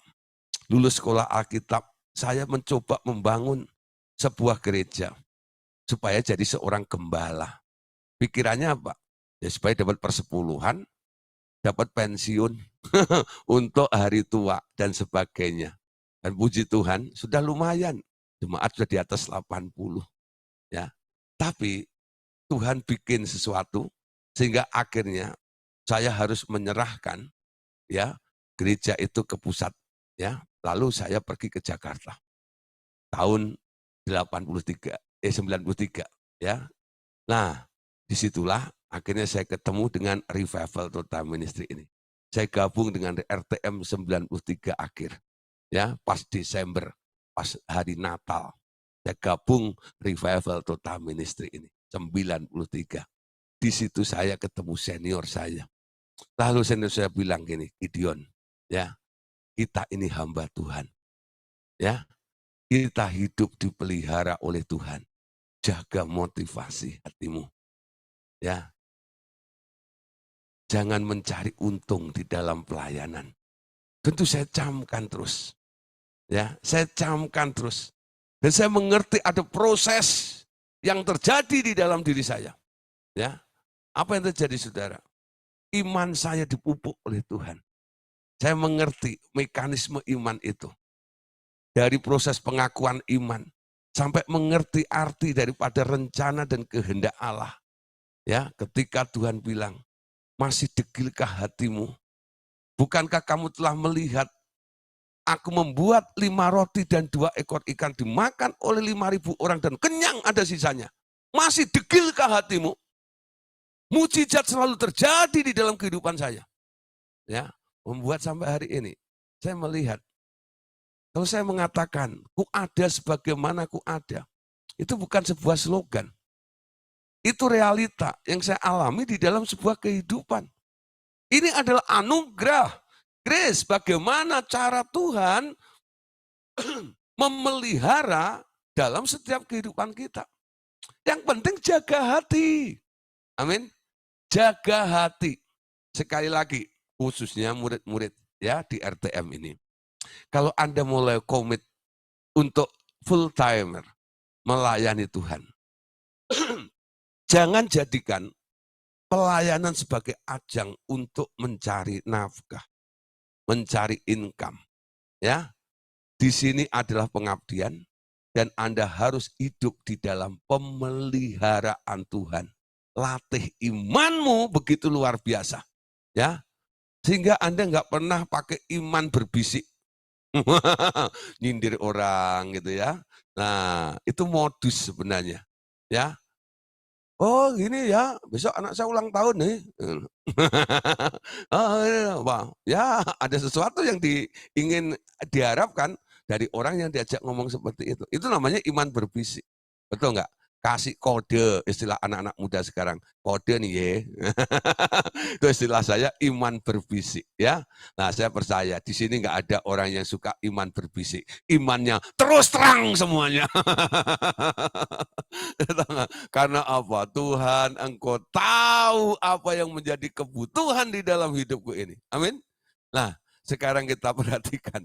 Lulus sekolah Alkitab, saya mencoba membangun sebuah gereja supaya jadi seorang gembala. Pikirannya apa? Ya supaya dapat persepuluhan, dapat pensiun untuk hari tua dan sebagainya. Dan puji Tuhan, sudah lumayan. Jemaat sudah di atas 80. Ya. Tapi Tuhan bikin sesuatu sehingga akhirnya saya harus menyerahkan, ya, gereja itu ke pusat, ya. Lalu saya pergi ke Jakarta tahun 93, ya. Nah, disitulah akhirnya saya ketemu dengan Revival Total Ministry ini. Saya gabung dengan RTM 93 akhir, ya, pas Desember, pas hari Natal. Saya gabung Revival Total Ministry ini 93. Di situ saya ketemu senior saya. Lalu senior saya bilang gini, Gideon, ya, kita ini hamba Tuhan. Ya, kita hidup dipelihara oleh Tuhan. Jaga motivasi hatimu. Ya, jangan mencari untung di dalam pelayanan. Tentu saya camkan terus. Ya, saya camkan terus. Dan saya mengerti ada proses yang terjadi di dalam diri saya. Ya, apa yang terjadi, saudara? Iman saya dipupuk oleh Tuhan. Saya mengerti mekanisme iman itu. Dari proses pengakuan iman sampai mengerti arti daripada rencana dan kehendak Allah. Ya, ketika Tuhan bilang, masih degilkah hatimu? Bukankah kamu telah melihat aku membuat 5 roti dan 2 ekor ikan dimakan oleh 5.000 orang dan kenyang ada sisanya. Masih degilkah hatimu? Mujizat selalu terjadi di dalam kehidupan saya. Ya, membuat sampai hari ini saya melihat, kalau saya mengatakan ku ada sebagaimana ku ada, Itu bukan sebuah slogan. Itu realita yang saya alami di dalam sebuah kehidupan. Ini adalah anugerah, grace, bagaimana cara Tuhan memelihara dalam setiap kehidupan kita. Yang penting jaga hati. Amin. Jaga hati. Sekali lagi, khususnya murid-murid ya di RTM ini. Kalau Anda mulai komit untuk full timer melayani Tuhan, jangan jadikan pelayanan sebagai ajang untuk mencari nafkah, mencari income. Ya, di sini adalah pengabdian dan Anda harus hidup di dalam pemeliharaan Tuhan. Latih imanmu begitu luar biasa, ya, sehingga Anda nggak pernah pakai iman berbisik, nyindir orang gitu ya. Nah, itu modus sebenarnya, ya. Oh gini ya, besok anak saya ulang tahun nih. Wah, ya ada sesuatu yang ingin diharapkan dari orang yang diajak ngomong seperti itu. Itu namanya iman berbisik. Betul nggak? Kasih kode, istilah anak-anak muda sekarang. Kode nih ya. Itu istilah saya iman berbisik ya. Nah saya percaya di sini nggak ada orang yang suka iman berbisik. Imannya terus terang semuanya. Karena apa? Tuhan, Engkau tahu apa yang menjadi kebutuhan di dalam hidupku ini. Amin. Nah, sekarang kita perhatikan,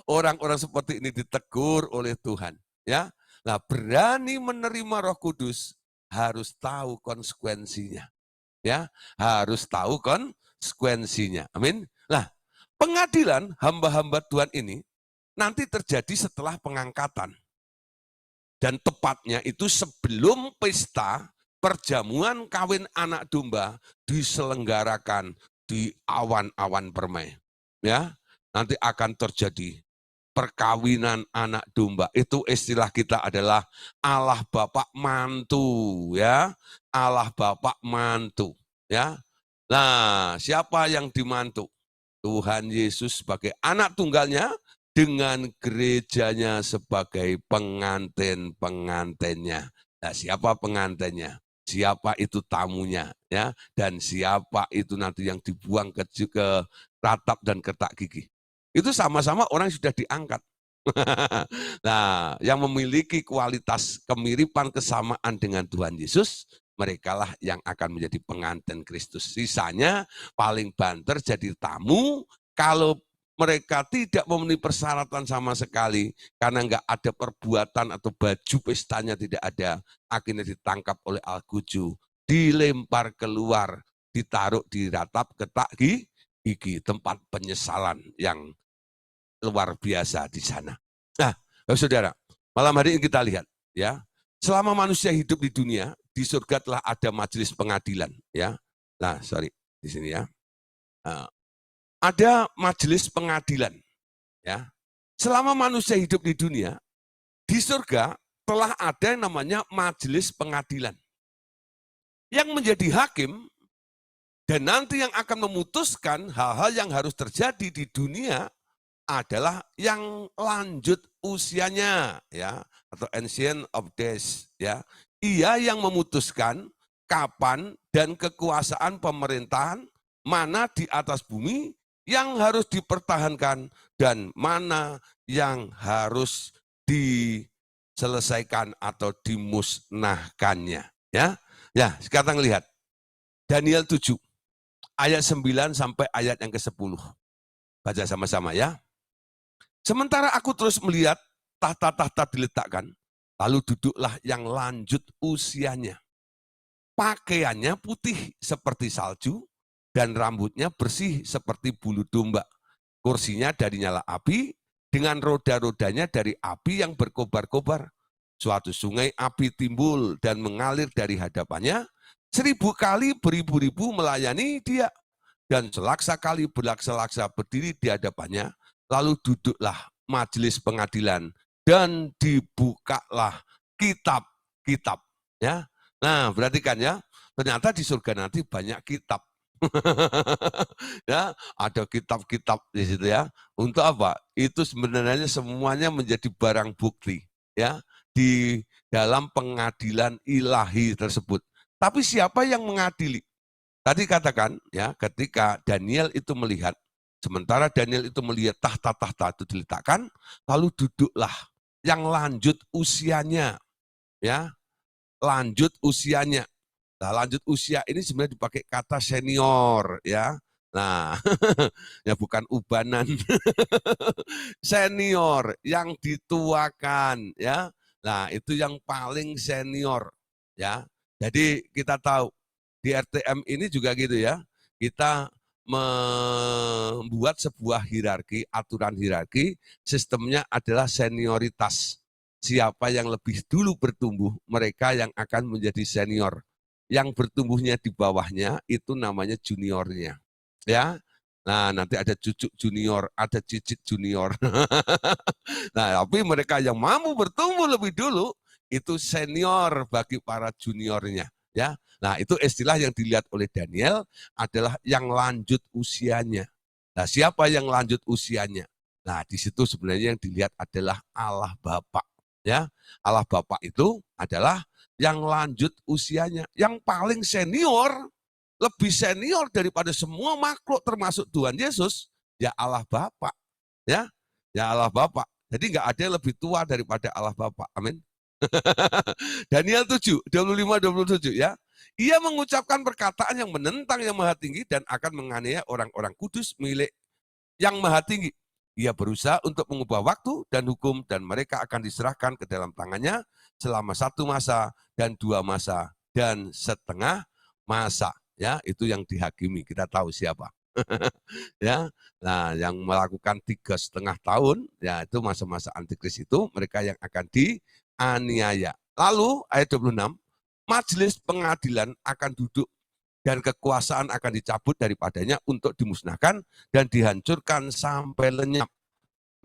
orang-orang seperti ini ditegur oleh Tuhan, ya. Nah, berani menerima Roh Kudus harus tahu konsekuensinya, ya. Harus tahu konsekuensinya. Amin. Nah, pengadilan hamba-hamba Tuhan ini nanti terjadi setelah pengangkatan. Dan tepatnya itu sebelum pesta perjamuan kawin anak domba diselenggarakan di awan-awan permai. Ya, nanti akan terjadi perkawinan anak domba. Itu istilah kita adalah Allah Bapak mantu, ya. Allah Bapak mantu, ya. Nah, siapa yang dimantu? Tuhan Yesus sebagai anak tunggalnya dengan gerejanya sebagai pengantin-pengantinnya. Nah, siapa pengantinnya? Siapa itu tamunya, ya? Dan siapa itu nanti yang dibuang ke ratap dan ketak gigi? Itu sama-sama orang yang sudah diangkat. Nah, yang memiliki kualitas kemiripan kesamaan dengan Tuhan Yesus, merekalah yang akan menjadi pengantin Kristus. Sisanya paling banter jadi tamu kalau mereka tidak memenuhi persyaratan sama sekali karena enggak ada perbuatan atau baju pestanya tidak ada, akhirnya ditangkap oleh Al-Guju, dilempar keluar, ditaruh di ratap ketak gigi, tempat penyesalan yang luar biasa di sana. Nah, saudara, malam hari ini kita lihat, ya, selama manusia hidup di dunia, di surga telah ada majelis pengadilan, ya. Nah, sorry, di sini ya. Ada majelis pengadilan, ya. Selama manusia hidup di dunia, di surga telah ada yang namanya majelis pengadilan. Yang menjadi hakim dan nanti yang akan memutuskan hal-hal yang harus terjadi di dunia adalah yang lanjut usianya, ya, atau ancient of days, ya. Ia yang memutuskan kapan dan kekuasaan pemerintahan mana di atas bumi yang harus dipertahankan dan mana yang harus diselesaikan atau dimusnahkannya, ya. Ya, sekarang lihat Daniel 7 ayat 9 sampai ayat yang ke-10. Baca sama-sama ya. Sementara aku terus melihat tahta-tahta diletakkan, lalu duduklah yang lanjut usianya. Pakaiannya putih seperti salju, dan rambutnya bersih seperti bulu domba. Kursinya dari nyala api, dengan roda-rodanya dari api yang berkobar-kobar. Suatu sungai api timbul dan mengalir dari hadapannya, 1000 kali beribu-ribu melayani dia, dan selaksa kali berlaksa-laksa berdiri di hadapannya, lalu duduklah majelis pengadilan dan dibukalah kitab-kitab, ya. Nah, perhatikan ya, ternyata di surga nanti banyak kitab. Ya, ada kitab-kitab di situ ya. Untuk apa? Itu sebenarnya semuanya menjadi barang bukti, ya. dalam pengadilan ilahi tersebut. Tapi siapa yang mengadili? Tadi katakan ya, ketika Daniel itu melihat, sementara Daniel itu melihat tahta-tahta itu diletakkan, lalu duduklah yang lanjut usianya, ya, lanjut usianya. Nah, lanjut usia ini sebenarnya dipakai kata senior, ya. Nah, ya bukan ubanan. Senior yang dituakan, ya. Nah, itu yang paling senior, ya. Jadi kita tahu di RTM ini juga gitu ya, kita membuat sebuah hierarki, aturan hierarki, sistemnya adalah senioritas. Siapa yang lebih dulu bertumbuh, mereka yang akan menjadi senior. Yang bertumbuhnya di bawahnya itu namanya juniornya. Ya, nah nanti ada cucuk junior, ada cicit junior. Nah, tapi mereka yang mampu bertumbuh lebih dulu, itu senior bagi para juniornya. Ya, nah itu istilah yang dilihat oleh Daniel adalah yang lanjut usianya. Nah, siapa yang lanjut usianya? Nah, di situ sebenarnya yang dilihat adalah Allah Bapa. Ya, Allah Bapa itu adalah yang lanjut usianya, yang paling senior, lebih senior daripada semua makhluk termasuk Tuhan Yesus, ya Allah Bapa. Ya, ya Allah Bapa. Jadi nggak ada yang lebih tua daripada Allah Bapa. Amin. Daniel 7, 25-27 ya. Ia mengucapkan perkataan yang menentang yang maha tinggi dan akan menganiaya orang-orang kudus milik yang maha tinggi. Ia berusaha untuk mengubah waktu dan hukum dan mereka akan diserahkan ke dalam tangannya selama 1 masa dan 2 masa dan setengah masa. Ya, itu yang dihakimi. Kita tahu siapa. Ya, nah yang melakukan 3,5 tahun, ya itu masa-masa antikris itu mereka yang akan dianiaya. Lalu ayat 26, majelis pengadilan akan duduk dan kekuasaan akan dicabut daripadanya untuk dimusnahkan dan dihancurkan sampai lenyap.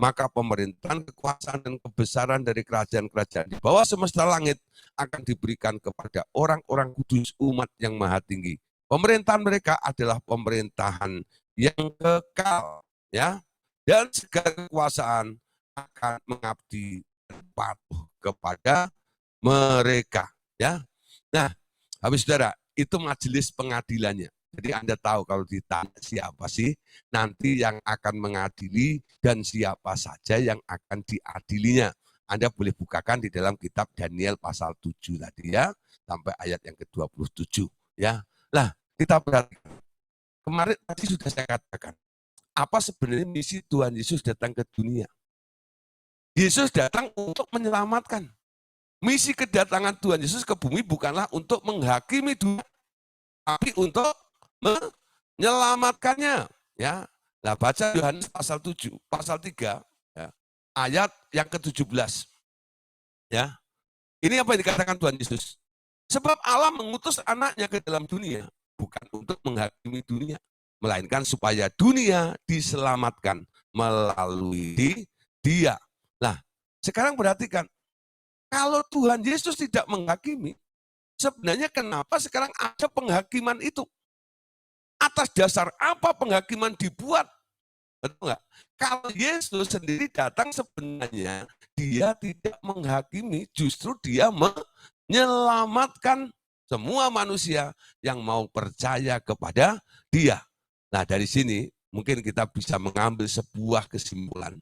Maka pemerintahan, kekuasaan, dan kebesaran dari kerajaan-kerajaan di bawah semesta langit akan diberikan kepada orang-orang kudus umat yang maha tinggi. Pemerintahan mereka adalah pemerintahan yang kekal, ya, dan segala kekuasaan akan mengabdi dan patuh kepada mereka, ya. Nah, habis saudara, itu majelis pengadilannya. Jadi Anda tahu kalau ditanya siapa sih nanti yang akan mengadili dan siapa saja yang akan diadilinya. Anda boleh bukakan di dalam kitab Daniel pasal 7 tadi ya, sampai ayat yang ke-27 ya. Nah, kita perhatikan. Kemarin tadi sudah saya katakan, apa sebenarnya misi Tuhan Yesus datang ke dunia? Yesus datang untuk menyelamatkan. Misi kedatangan Tuhan Yesus ke bumi bukanlah untuk menghakimi dunia, tapi untuk menyelamatkannya. Ya, nah baca Yohanes pasal 7, pasal 3, ya, ayat yang ke-17. Ya, ini apa yang dikatakan Tuhan Yesus? Sebab Allah mengutus anaknya ke dalam dunia, bukan untuk menghakimi dunia, melainkan supaya dunia diselamatkan melalui dia. Nah, sekarang perhatikan, kalau Tuhan Yesus tidak menghakimi, sebenarnya kenapa sekarang ada penghakiman itu? Atas dasar apa penghakiman dibuat? Betul nggak? Kalau Yesus sendiri datang sebenarnya dia tidak menghakimi, justru dia menyelamatkan semua manusia yang mau percaya kepada dia. Nah dari sini mungkin kita bisa mengambil sebuah kesimpulan.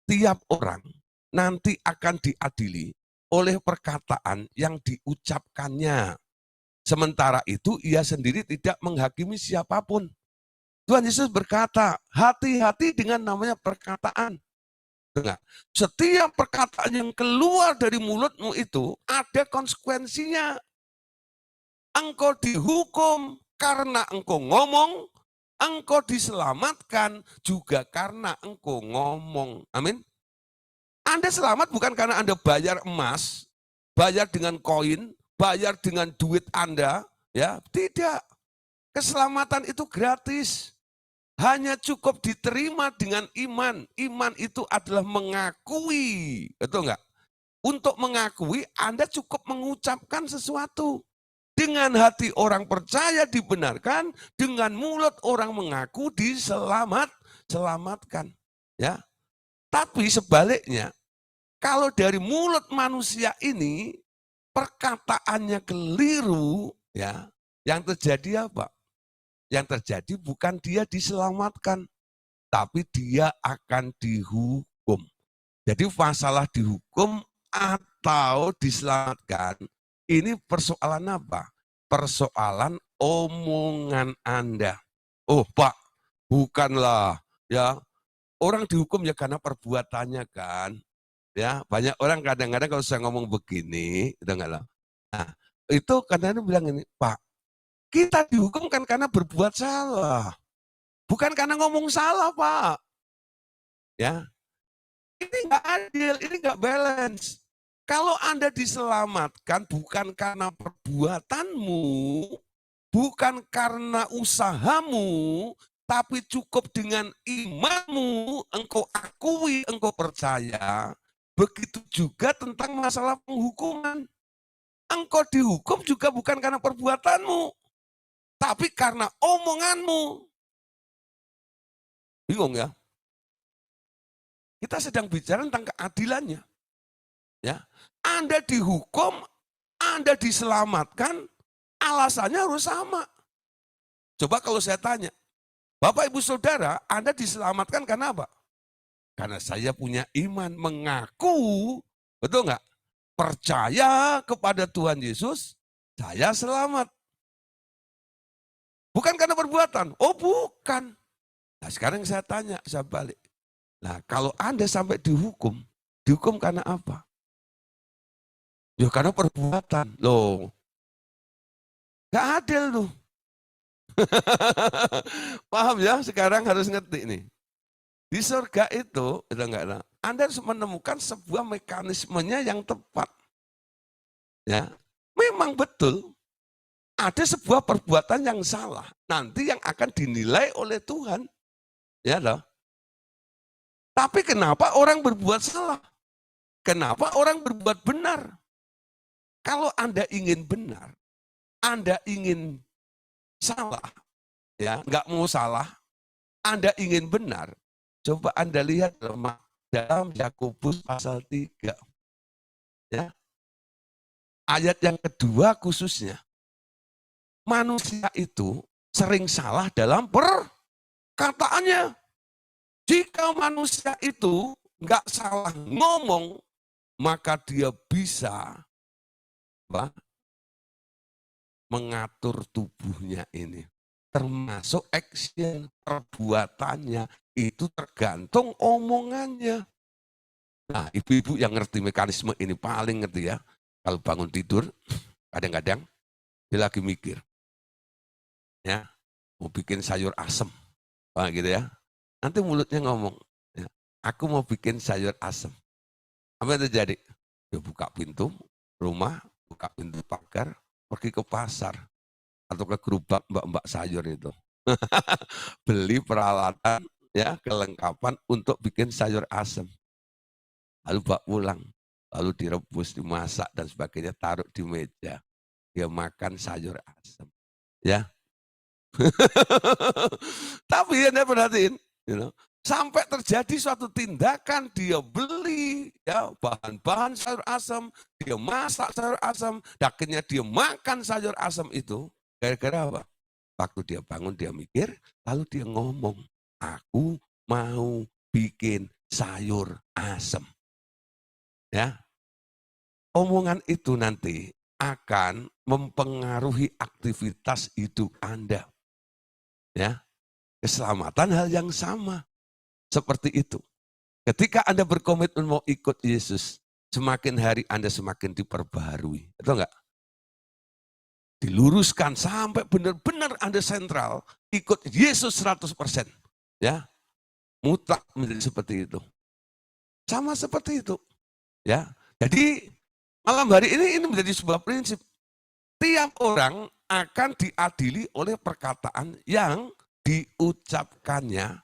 Tiap orang nanti akan diadili oleh perkataan yang diucapkannya. Sementara itu ia sendiri tidak menghakimi siapapun. Tuhan Yesus berkata, hati-hati dengan namanya perkataan. Enggak. Setiap perkataan yang keluar dari mulutmu itu ada konsekuensinya. Engkau dihukum karena engkau ngomong, engkau diselamatkan juga karena engkau ngomong. Amin. Anda selamat bukan karena Anda bayar emas, bayar dengan koin, bayar dengan duit Anda, ya, tidak. Keselamatan itu gratis. Hanya cukup diterima dengan iman. Iman itu adalah mengakui, betul enggak? Untuk mengakui Anda cukup mengucapkan sesuatu. Dengan hati orang percaya dibenarkan, dengan mulut orang mengaku diselamatkan. Ya. Tapi sebaliknya, kalau dari mulut manusia ini perkataannya keliru, ya, yang terjadi apa? Yang terjadi bukan dia diselamatkan, tapi dia akan dihukum. Jadi masalah dihukum atau diselamatkan, ini persoalan apa? Persoalan omongan Anda. Oh Pak, bukanlah, ya, orang dihukum ya karena perbuatannya kan. Ya, banyak orang kadang-kadang kalau saya ngomong begini, itu enggak lah. Nah, itu kadang-kadang bilang ini, Pak, kita dihukum kan karena berbuat salah. Bukan karena ngomong salah, Pak. Ya, ini nggak adil, ini nggak balance. Kalau Anda diselamatkan bukan karena perbuatanmu, bukan karena usahamu, tapi cukup dengan imanmu, engkau akui, engkau percaya. Begitu juga tentang masalah penghukuman. Engkau dihukum juga bukan karena perbuatanmu, tapi karena omonganmu. Bingung ya? Kita sedang bicara tentang keadilannya. Ya, Anda dihukum, Anda diselamatkan, alasannya harus sama. Coba kalau saya tanya, Bapak Ibu Saudara, Anda diselamatkan karena apa? Karena saya punya iman, mengaku, betul nggak? Percaya kepada Tuhan Yesus, saya selamat. Bukan karena perbuatan. Oh bukan. Nah sekarang saya tanya, saya balik. Nah kalau Anda sampai dihukum karena apa? Ya karena perbuatan. Loh, gak adil tuh. Paham ya? Sekarang harus ngerti nih. Di surga itu enggak lah. Anda harus menemukan sebuah mekanismenya yang tepat. Ya, memang betul ada sebuah perbuatan yang salah. Nanti yang akan dinilai oleh Tuhan. Ya loh. Tapi kenapa orang berbuat salah? Kenapa orang berbuat benar? Kalau Anda ingin benar, Anda ingin salah, ya, nggak mau salah, Anda ingin benar, coba Anda lihat dalam Yakobus pasal 3. Ya. Ayat yang kedua khususnya. Manusia itu sering salah dalam perkataannya. Jika manusia itu nggak salah ngomong, maka dia bisa mengatur tubuhnya ini. Termasuk action, perbuatannya, itu tergantung omongannya. Nah, ibu-ibu yang ngerti mekanisme ini paling ngerti ya. Kalau bangun tidur, kadang-kadang dia lagi mikir, ya, mau bikin sayur asem, gitu ya. Nanti mulutnya ngomong, ya, aku mau bikin sayur asem. Apa yang terjadi? Dia buka pintu rumah, buka pintu pagar, pergi ke pasar atau ke gerobak mbak-mbak sayur itu. Beli peralatan, ya, kelengkapan untuk bikin sayur asem. Lalu bawa pulang, lalu direbus, dimasak dan sebagainya, taruh di meja. Dia makan sayur asem. Ya. Tapi Anda perhatiin, sampai terjadi suatu tindakan, dia beli, ya, bahan-bahan sayur asam, dia masak sayur asam, akhirnya dia makan sayur asam itu. Gara-gara apa? Waktu dia bangun dia mikir, lalu dia ngomong, aku mau bikin sayur asam. Ya, omongan itu nanti akan mempengaruhi aktivitas hidup Anda. Ya, keselamatan hal yang sama. Seperti itu. Ketika Anda berkomitmen mau ikut Yesus, semakin hari Anda semakin diperbaharui. Betul enggak? Diluruskan sampai benar-benar Anda sentral, ikut Yesus 100%. Ya, mutlak menjadi seperti itu. Sama seperti itu. Ya, jadi malam hari ini menjadi sebuah prinsip. Tiap orang akan diadili oleh perkataan yang diucapkannya.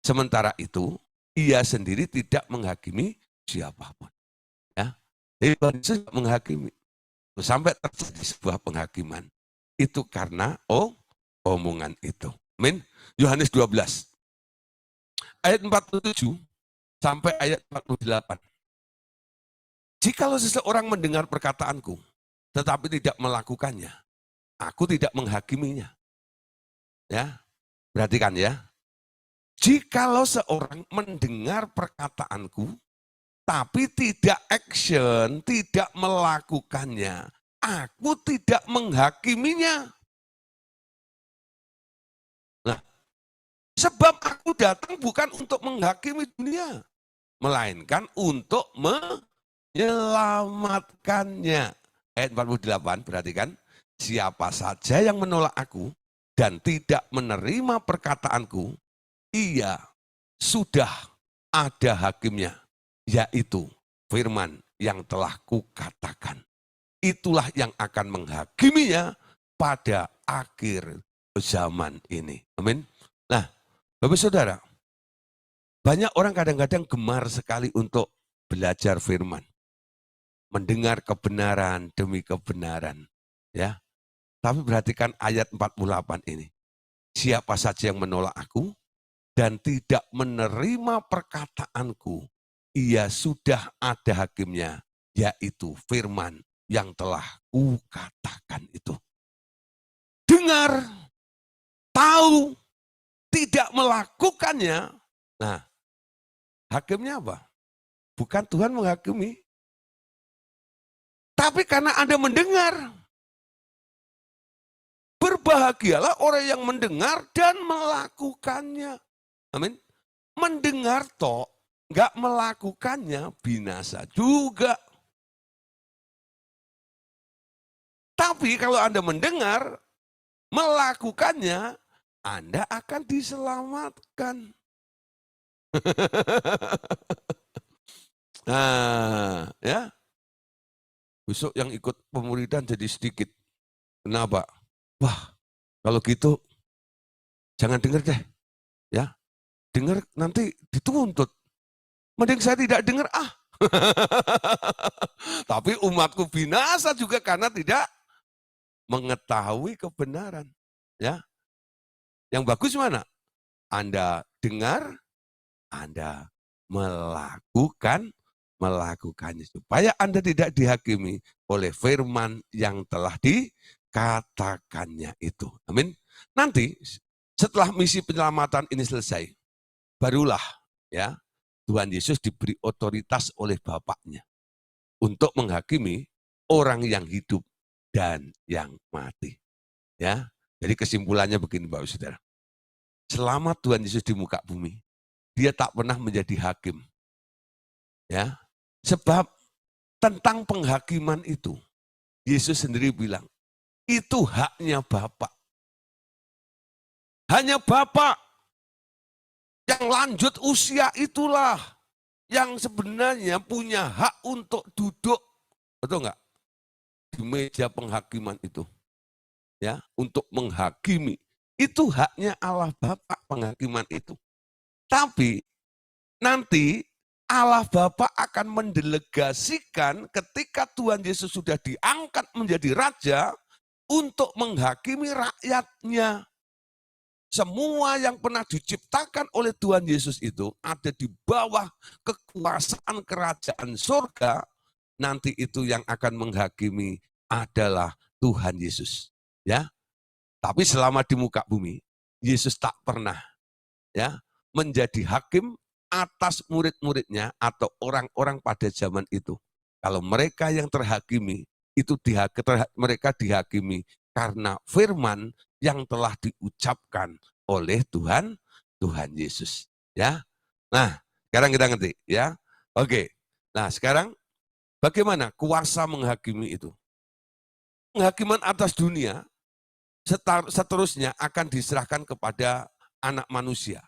Sementara itu, ia sendiri tidak menghakimi siapapun. Ya, Tuhan Yesus menghakimi. Sampai terjadi sebuah penghakiman. Itu karena omongan itu. Amin. Yohanes 12. Ayat 47 sampai ayat 48. Jikalau seseorang mendengar perkataanku, tetapi tidak melakukannya, aku tidak menghakiminya. Ya, perhatikan ya. Jikalau seorang mendengar perkataanku, tapi tidak action, tidak melakukannya, aku tidak menghakiminya. Nah, sebab aku datang bukan untuk menghakimi dunia, melainkan untuk menyelamatkannya. Ayat 48, perhatikan. Siapa saja yang menolak aku dan tidak menerima perkataanku, ia sudah ada hakimnya, yaitu firman yang telah kukatakan. Itulah yang akan menghakiminya pada akhir zaman ini. Amin. Nah, Bapak Saudara, banyak orang kadang-kadang gemar sekali untuk belajar firman. Mendengar kebenaran demi kebenaran. Ya. Tapi perhatikan ayat 48 ini. Siapa saja yang menolak aku dan tidak menerima perkataanku, ia sudah ada hakimnya, yaitu firman yang telah kukatakan itu. Dengar, tahu, tidak melakukannya. Nah, hakimnya apa? Bukan Tuhan menghakimi. Tapi karena Anda mendengar, berbahagialah orang yang mendengar dan melakukannya. Amin. Mendengar toh, nggak melakukannya binasa juga. Tapi kalau Anda mendengar, melakukannya, Anda akan diselamatkan. Nah, ya. Besok yang ikut pemuridan jadi sedikit. Kenapa? Wah, kalau gitu jangan dengar deh. Ya, dengar nanti dituntut. Mending saya tidak dengar ah. Tapi umatku binasa juga karena tidak mengetahui kebenaran. Ya, yang bagus mana? Anda dengar, Anda melakukannya supaya Anda tidak dihakimi oleh firman yang telah dikatakannya itu. Amin. Nanti setelah misi penyelamatan ini selesai, barulah ya Tuhan Yesus diberi otoritas oleh Bapaknya untuk menghakimi orang yang hidup dan yang mati. Ya, jadi kesimpulannya begini Bapak Saudara. Selama Tuhan Yesus di muka bumi, dia tak pernah menjadi hakim. Ya, sebab tentang penghakiman itu, Yesus sendiri bilang, itu haknya Bapa. Hanya Bapa yang lanjut usia itulah yang sebenarnya punya hak untuk duduk, betul enggak? Di meja penghakiman itu. Ya, untuk menghakimi. Itu haknya Allah Bapa penghakiman itu. Tapi nanti Allah Bapa akan mendelegasikan ketika Tuhan Yesus sudah diangkat menjadi raja untuk menghakimi rakyatnya. Semua yang pernah diciptakan oleh Tuhan Yesus itu ada di bawah kekuasaan kerajaan surga. Nanti itu yang akan menghakimi adalah Tuhan Yesus. Ya, tapi selama di muka bumi, Yesus tak pernah ya menjadi hakim atas murid-muridnya atau orang-orang pada zaman itu. Kalau mereka yang terhakimi, itu mereka dihakimi karena firman yang telah diucapkan oleh Tuhan Yesus. Ya, nah sekarang kita ngerti ya. Oke, nah sekarang bagaimana kuasa menghakimi itu? Penghakiman atas dunia seterusnya akan diserahkan kepada anak manusia,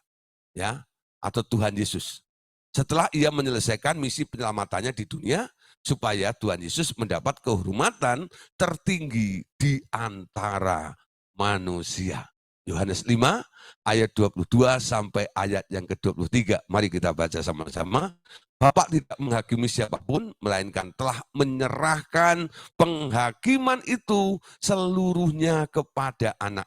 ya, atau Tuhan Yesus. Setelah ia menyelesaikan misi penyelamatannya di dunia, supaya Tuhan Yesus mendapat kehormatan tertinggi di antara manusia. Yohanes 5 ayat 22 sampai ayat yang ke-23. Mari kita baca sama-sama. Bapak tidak menghakimi siapapun, melainkan telah menyerahkan penghakiman itu seluruhnya kepada anak.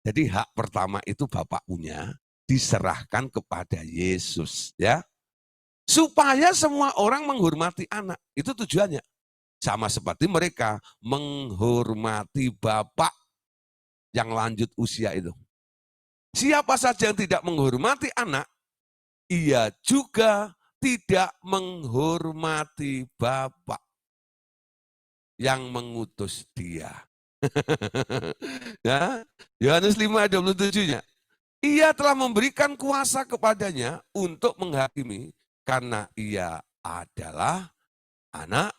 Jadi hak pertama itu Bapak punya, diserahkan kepada Yesus. Ya, supaya semua orang menghormati anak. Itu tujuannya. Sama seperti mereka menghormati bapak yang lanjut usia itu. Siapa saja yang tidak menghormati anak, ia juga tidak menghormati bapak yang mengutus dia. Ya, Yohanes 5:27-nya. Ia telah memberikan kuasa kepadanya untuk menghakimi karena ia adalah anak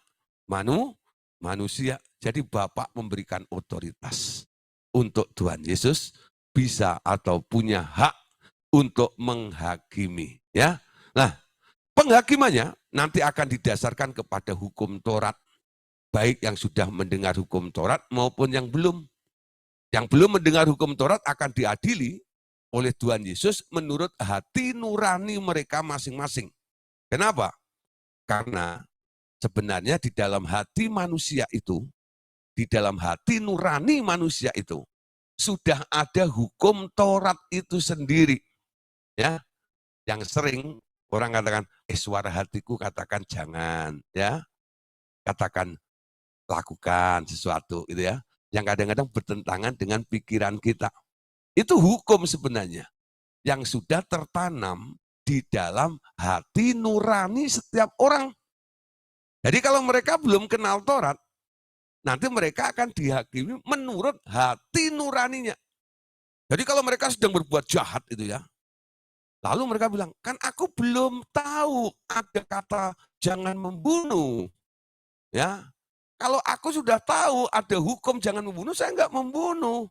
manusia. Jadi Bapak memberikan otoritas untuk Tuhan Yesus bisa atau punya hak untuk menghakimi. Ya, nah penghakimannya nanti akan didasarkan kepada hukum Taurat, baik yang sudah mendengar hukum Taurat maupun yang belum. Yang belum mendengar hukum Taurat akan diadili oleh Tuhan Yesus menurut hati nurani mereka masing-masing. Kenapa? Karena sebenarnya di dalam hati manusia itu, di dalam hati nurani manusia itu, sudah ada hukum Taurat itu sendiri. Ya, yang sering orang katakan, suara hatiku katakan jangan, ya, katakan lakukan sesuatu, gitu ya. Yang kadang-kadang bertentangan dengan pikiran kita. Itu hukum sebenarnya yang sudah tertanam di dalam hati nurani setiap orang. Jadi kalau mereka belum kenal Taurat, nanti mereka akan dihakimi menurut hati nuraninya. Jadi kalau mereka sedang berbuat jahat itu ya, lalu mereka bilang, kan aku belum tahu ada kata jangan membunuh. Ya, kalau aku sudah tahu ada hukum jangan membunuh, saya enggak membunuh.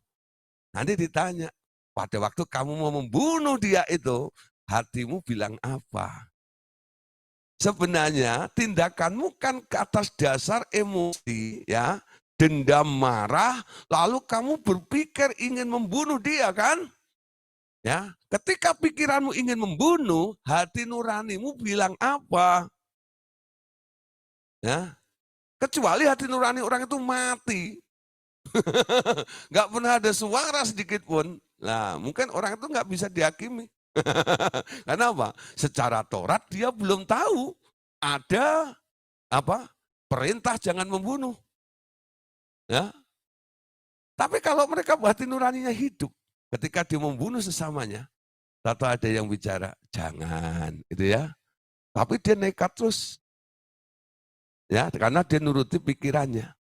Nanti ditanya, pada waktu kamu mau membunuh dia itu, hatimu bilang apa? Sebenarnya tindakanmu kan ke atas dasar emosi, ya, dendam, marah, lalu kamu berpikir ingin membunuh dia kan? Ya, ketika pikiranmu ingin membunuh, hati nuranimu bilang apa? Ya, kecuali hati nurani orang itu mati. Nggak pernah ada suara sedikit pun. Nah, mungkin orang itu nggak bisa dihakimi. Karena apa? Secara Taurat dia belum tahu ada apa? Perintah jangan membunuh. Ya. Tapi kalau mereka hati nuraninya hidup, ketika dia membunuh sesamanya, atau ada yang bicara, jangan, gitu ya. Tapi dia nekat terus. Ya, karena dia nuruti pikirannya.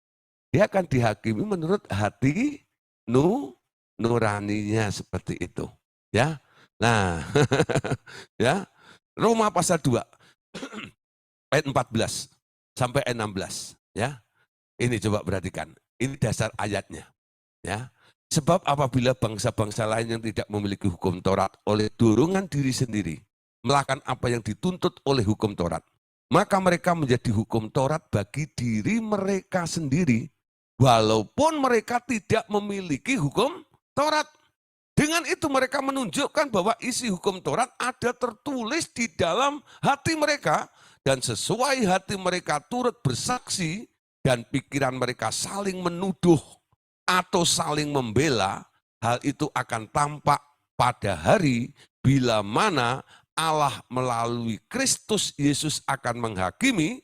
Dia akan dihakimi menurut hati nuraninya seperti itu. Ya. Nah, ya. Roma pasal 2 ayat 14 sampai ayat 16, ya. Ini coba perhatikan. Ini dasar ayatnya, ya. Sebab apabila bangsa-bangsa lain yang tidak memiliki hukum Taurat oleh dorongan diri sendiri melakukan apa yang dituntut oleh hukum Taurat, maka mereka menjadi hukum Taurat bagi diri mereka sendiri, walaupun mereka tidak memiliki hukum Taurat. Dengan itu mereka menunjukkan bahwa isi hukum Taurat ada tertulis di dalam hati mereka, dan sesuai hati mereka turut bersaksi dan pikiran mereka saling menuduh atau saling membela, hal itu akan tampak pada hari bila mana Allah melalui Kristus Yesus akan menghakimi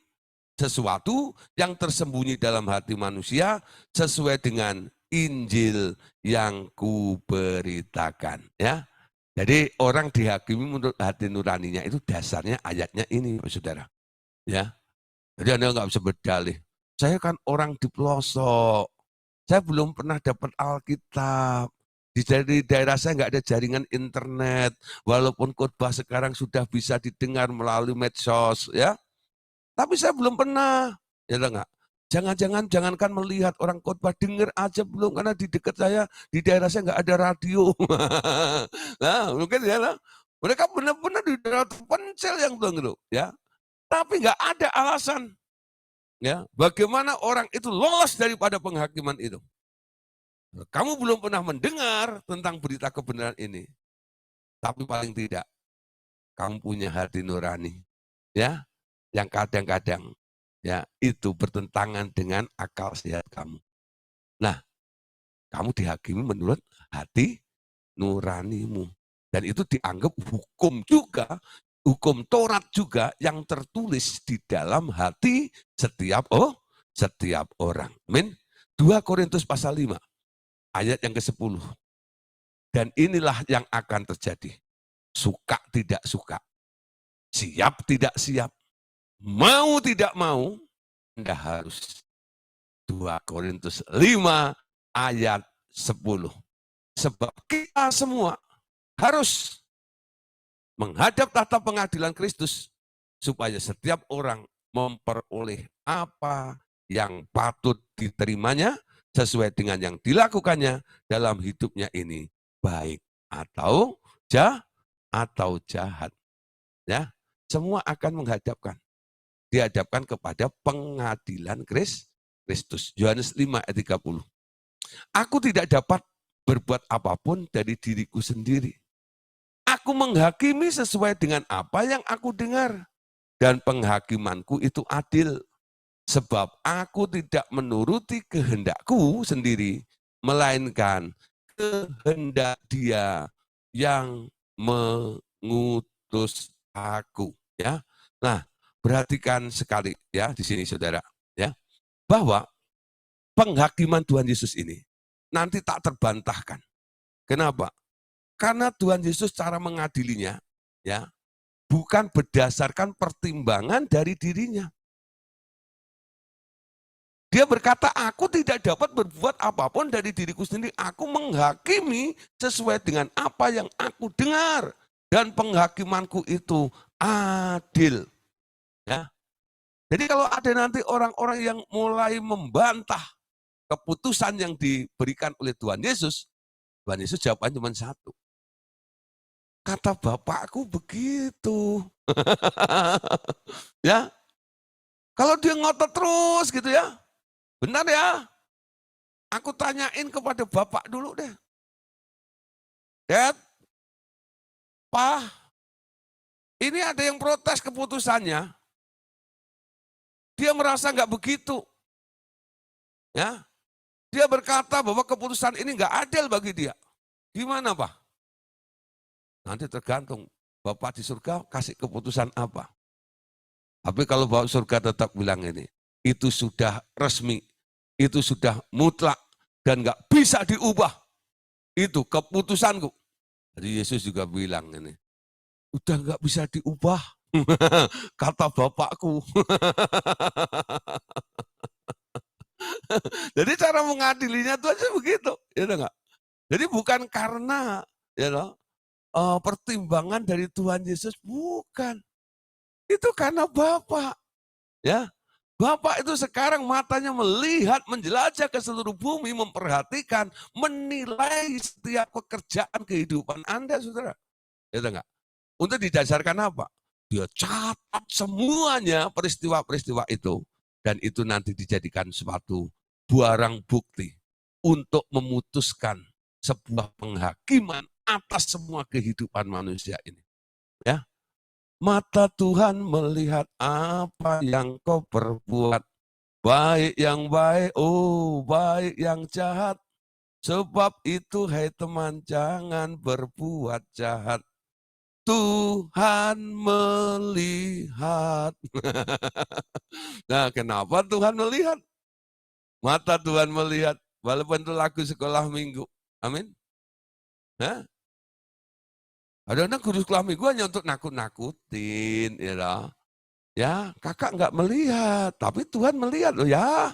sesuatu yang tersembunyi dalam hati manusia sesuai dengan Injil yang kuberitakan. Ya, jadi orang dihakimi menurut hati nuraninya itu dasarnya ayatnya ini, saudara. Ya, jadi Anda nggak bisa berdalih. Saya kan orang di pelosok, saya belum pernah dapat Alkitab. Di daerah saya nggak ada jaringan internet, walaupun khotbah sekarang sudah bisa didengar melalui medsos, ya. Tapi saya belum pernah, ya enggak. Jangankan melihat orang khotbah, dengar aja belum, karena di dekat saya, di daerah saya nggak ada radio. Nah, mungkin ya, mereka benar-benar di daerah terpencil yang gitu, ya. Tapi nggak ada alasan, ya. Bagaimana orang itu lolos daripada penghakiman itu? Kamu belum pernah mendengar tentang berita kebenaran ini, tapi paling tidak kamu punya hati nurani, ya, yang kadang-kadang ya itu bertentangan dengan akal sehat kamu. Nah, kamu dihakimi menurut hati nuranimu, dan itu dianggap hukum juga, hukum Taurat juga yang tertulis di dalam hati setiap orang. Amin. 2 Korintus pasal 5 ayat yang ke-10. Dan inilah yang akan terjadi. Suka tidak suka, siap tidak siap, mau tidak mau, Anda harus. 2 Korintus 5 ayat 10. Sebab kita semua harus menghadap tahta pengadilan Kristus, supaya setiap orang memperoleh apa yang patut diterimanya sesuai dengan yang dilakukannya dalam hidupnya ini, baik atau jahat. Ya, semua akan dihadapkan kepada pengadilan Kristus. Yohanes 5 ayat 30. Aku tidak dapat berbuat apapun dari diriku sendiri. Aku menghakimi sesuai dengan apa yang aku dengar. Dan penghakimanku itu adil. Sebab aku tidak menuruti kehendakku sendiri, melainkan kehendak Dia yang mengutus aku. Ya, nah perhatikan sekali ya di sini saudara, ya bahwa penghakiman Tuhan Yesus ini nanti tak terbantahkan. Kenapa? Karena Tuhan Yesus cara mengadilinya, ya bukan berdasarkan pertimbangan dari dirinya. Dia berkata, aku tidak dapat berbuat apapun dari diriku sendiri. Aku menghakimi sesuai dengan apa yang aku dengar. Dan penghakimanku itu adil. Ya. Jadi kalau ada nanti orang-orang yang mulai membantah keputusan yang diberikan oleh Tuhan Yesus jawabannya cuma satu. Kata Bapakku begitu. Ya. Kalau dia ngotot terus gitu ya, benar ya, aku tanyain kepada Bapak dulu deh. Dad, Pak, ini ada yang protes keputusannya. Dia merasa nggak begitu. Ya, dia berkata bahwa keputusan ini nggak adil bagi dia. Gimana Pak? Nanti tergantung Bapak di surga kasih keputusan apa. Tapi kalau Bapak surga tetap bilang ini, itu sudah resmi, itu sudah mutlak dan nggak bisa diubah. Itu keputusanku. Jadi Yesus juga bilang ini, udah nggak bisa diubah, kata Bapakku. Jadi cara mengadilinya itu aja begitu, ya enggak? Jadi bukan karena pertimbangan dari Tuhan Yesus, bukan. Itu karena Bapak. Ya, Bapak itu sekarang matanya melihat, menjelajah ke seluruh bumi, memperhatikan, menilai setiap pekerjaan kehidupan Anda, saudara. Ya enggak? Untuk didasarkan apa? Dia catat semuanya peristiwa-peristiwa itu. Dan itu nanti dijadikan suatu barang bukti untuk memutuskan sebuah penghakiman atas semua kehidupan manusia ini. Ya, mata Tuhan melihat apa yang kau perbuat, baik yang baik, oh baik yang jahat. Sebab itu hai teman, jangan berbuat jahat. Tuhan melihat. Nah, kenapa Tuhan melihat? Mata Tuhan melihat, walaupun itu lagu sekolah minggu. Amin. Hah? Ada guru sekolah minggu hanya untuk nakut-nakutin, ya. Ya, kakak nggak melihat, tapi Tuhan melihat loh ya.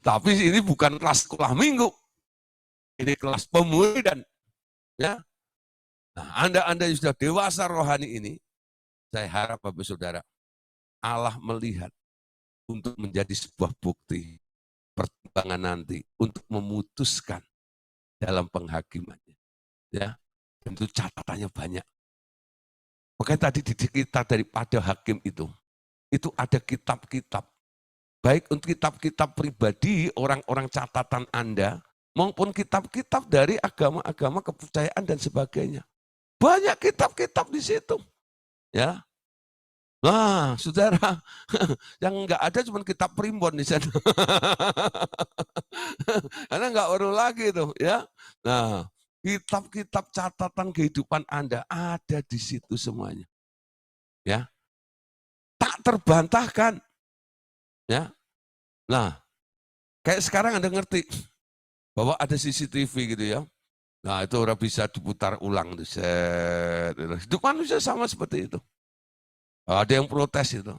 Tapi ini bukan kelas sekolah minggu, ini kelas pemuli dan ya. Nah, Anda yang sudah dewasa rohani ini, saya harap Bapak Saudara, Allah melihat untuk menjadi sebuah bukti pertimbangan nanti untuk memutuskan dalam penghakimannya. Ya, tentu catatannya banyak. Makanya tadi di kita daripada hakim itu ada kitab-kitab. Baik untuk kitab-kitab pribadi, orang-orang catatan Anda, maupun kitab-kitab dari agama-agama kepercayaan dan sebagainya. Banyak kitab-kitab di situ. Ya. Nah, saudara, yang enggak ada cuma kitab primbon di sana. Karena enggak perlu lagi tuh, ya. Nah, kitab-kitab catatan kehidupan Anda ada di situ semuanya. Ya. Tak terbantahkan. Ya. Nah, kayak sekarang Anda ngerti bahwa ada CCTV gitu ya. Nah, itu orang bisa diputar ulang tuh. Set. Hidup manusia sama seperti itu. Ada yang protes itu.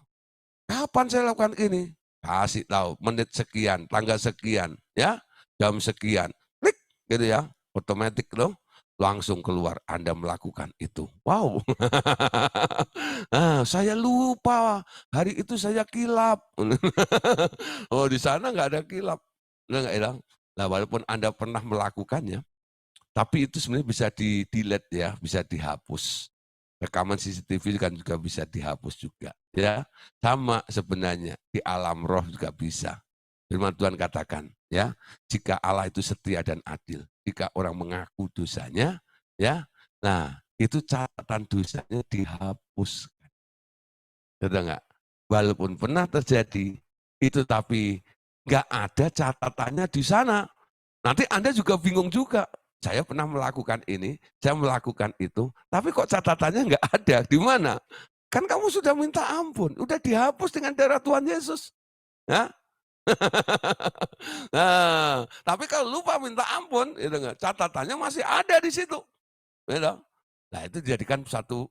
Kapan saya lakukan ini? Kasih tahu, menit sekian, tanggal sekian, ya, jam sekian. Klik gitu ya. Otomatis loh, langsung keluar Anda melakukan itu. Wow. Nah, saya lupa hari itu saya kilap. Oh, di sana nggak ada kilap. Nggak hilang. Nah, walaupun Anda pernah melakukannya, tapi itu sebenarnya bisa di-delete ya, bisa dihapus. Rekaman CCTV kan juga bisa dihapus juga. Ya, sama sebenarnya di alam roh juga bisa. Firman Tuhan katakan, ya, jika Allah itu setia dan adil, jika orang mengaku dosanya, ya, nah itu catatan dosanya dihapus. Betul nggak? Walaupun pernah terjadi, itu tapi nggak ada catatannya di sana. Nanti Anda juga bingung juga. Saya pernah melakukan ini, saya melakukan itu, tapi kok catatannya nggak ada. Di mana? Kan kamu sudah minta ampun, udah dihapus dengan darah Tuhan Yesus. Ya? Nah, tapi kalau lupa minta ampun, gitu, catatannya masih ada di situ. Gitu. Nah, itu dijadikan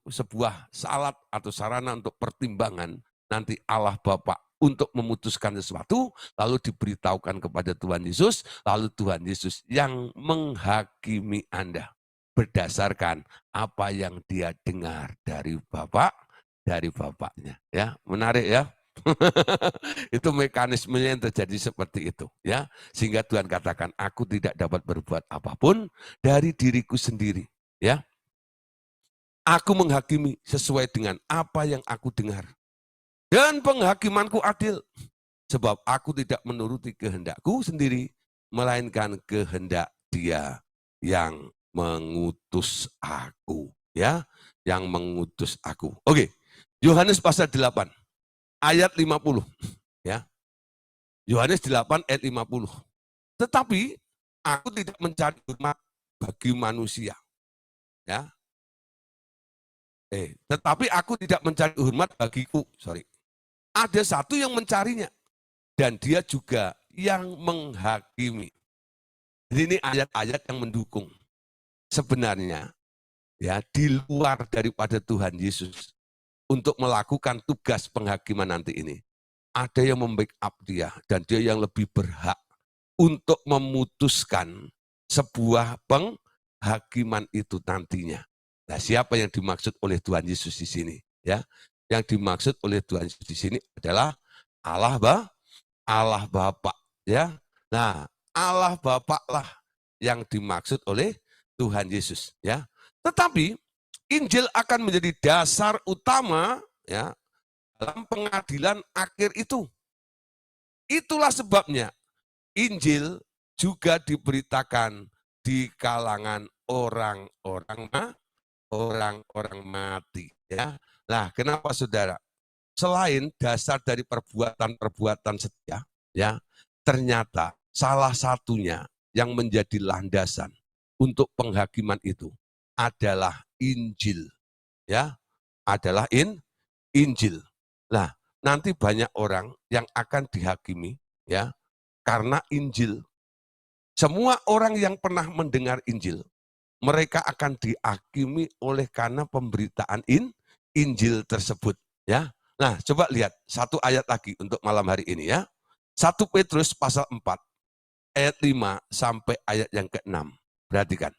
sebuah alat atau sarana untuk pertimbangan nanti Allah Bapa untuk memutuskan sesuatu, lalu diberitahukan kepada Tuhan Yesus, lalu Tuhan Yesus yang menghakimi Anda berdasarkan apa yang dia dengar dari Bapak, dari Bapaknya. Ya, menarik ya. Itu mekanismenya yang terjadi seperti itu, ya. Sehingga Tuhan katakan, aku tidak dapat berbuat apapun dari diriku sendiri, ya. Aku menghakimi sesuai dengan apa yang aku dengar. Dan penghakimanku adil. Sebab aku tidak menuruti kehendakku sendiri, melainkan kehendak Dia yang mengutus aku. Ya, yang mengutus aku. Oke, Yohanes pasal 8, ayat 50. Ya, Yohanes 8 ayat 50. Tetapi aku tidak mencari hormat bagi manusia. Ya, tetapi aku tidak mencari hormat bagiku. Sorry. Ada satu yang mencarinya. Dan dia juga yang menghakimi. Jadi ini ayat-ayat yang mendukung. Sebenarnya ya di luar daripada Tuhan Yesus untuk melakukan tugas penghakiman nanti ini. Ada yang membackup dia dan dia yang lebih berhak untuk memutuskan sebuah penghakiman itu nantinya. Nah, siapa yang dimaksud oleh Tuhan Yesus di sini? Ya, yang dimaksud oleh Tuhan Yesus di sini adalah Allah Bapa. Ya, nah Allah Bapa lah yang dimaksud oleh Tuhan Yesus. Ya, tetapi Injil akan menjadi dasar utama ya dalam pengadilan akhir itu. Itulah sebabnya Injil juga diberitakan di kalangan orang-orang mati. Ya, nah kenapa saudara? Selain dasar dari perbuatan-perbuatan setia, ya ternyata salah satunya yang menjadi landasan untuk penghakiman itu adalah Injil. Ya, adalah Injil. Nah, nanti banyak orang yang akan dihakimi ya karena Injil. Semua orang yang pernah mendengar Injil, mereka akan dihakimi oleh karena pemberitaan Injil tersebut. Ya, nah coba lihat satu ayat lagi untuk malam hari ini ya. 1 Petrus pasal 4 ayat 5 sampai ayat yang ke-6. Perhatikan.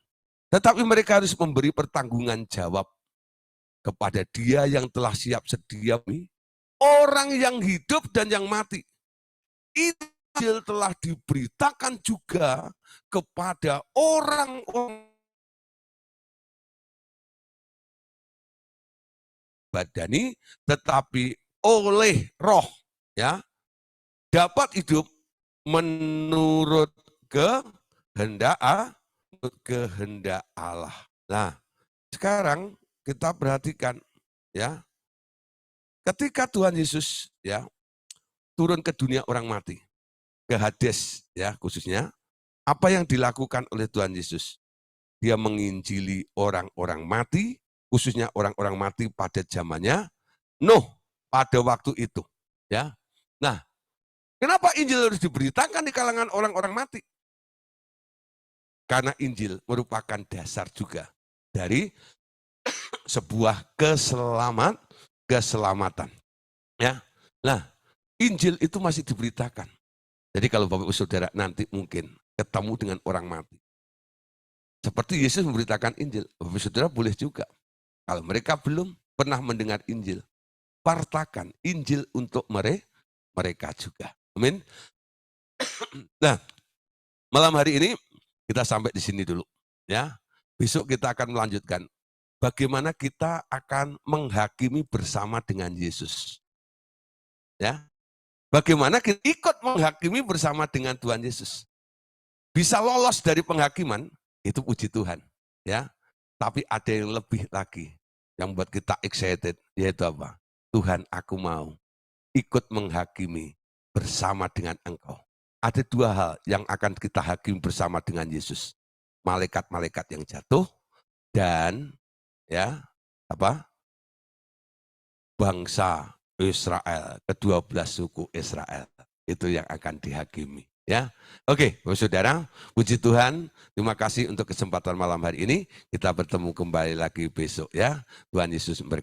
Tetapi mereka harus memberi pertanggungan jawab kepada Dia yang telah siap sedia orang yang hidup dan yang mati. Injil telah diberitakan juga kepada orang-orang badani, tetapi oleh roh ya dapat hidup menurut kehendak Allah. Nah, sekarang kita perhatikan ya, ketika Tuhan Yesus ya turun ke dunia orang mati, ke Hades ya khususnya, apa yang dilakukan oleh Tuhan Yesus? Dia menginjili orang-orang mati, khususnya orang-orang mati pada zamannya Nuh pada waktu itu. Ya, nah Kenapa Injil harus diberitakan di kalangan orang-orang mati? Karena Injil merupakan dasar juga dari sebuah keselamatan. Ya, nah Injil itu masih diberitakan. Jadi kalau Bapak Ibu Saudara nanti mungkin ketemu dengan orang mati, seperti Yesus memberitakan Injil, Bapak Ibu Saudara boleh juga. Kalau mereka belum pernah mendengar Injil, wartakan Injil untuk mereka juga. Amin. Nah, malam hari ini kita sampai di sini dulu. Ya, besok kita akan melanjutkan. Bagaimana kita akan menghakimi bersama dengan Yesus. Ya, bagaimana kita ikut menghakimi bersama dengan Tuhan Yesus. Bisa lolos dari penghakiman, itu puji Tuhan. Ya, tapi ada yang lebih lagi yang buat kita excited, yaitu apa? Tuhan, aku mau ikut menghakimi bersama dengan Engkau. Ada dua hal yang akan kita hakimi bersama dengan Yesus. Malaikat-malaikat yang jatuh dan ya apa? Bangsa Israel, ke-12 suku Israel. Itu yang akan dihakimi. Ya, oke, saudara, puji Tuhan. Terima kasih untuk kesempatan malam hari ini. Kita bertemu kembali lagi besok ya. Tuhan Yesus memberkati.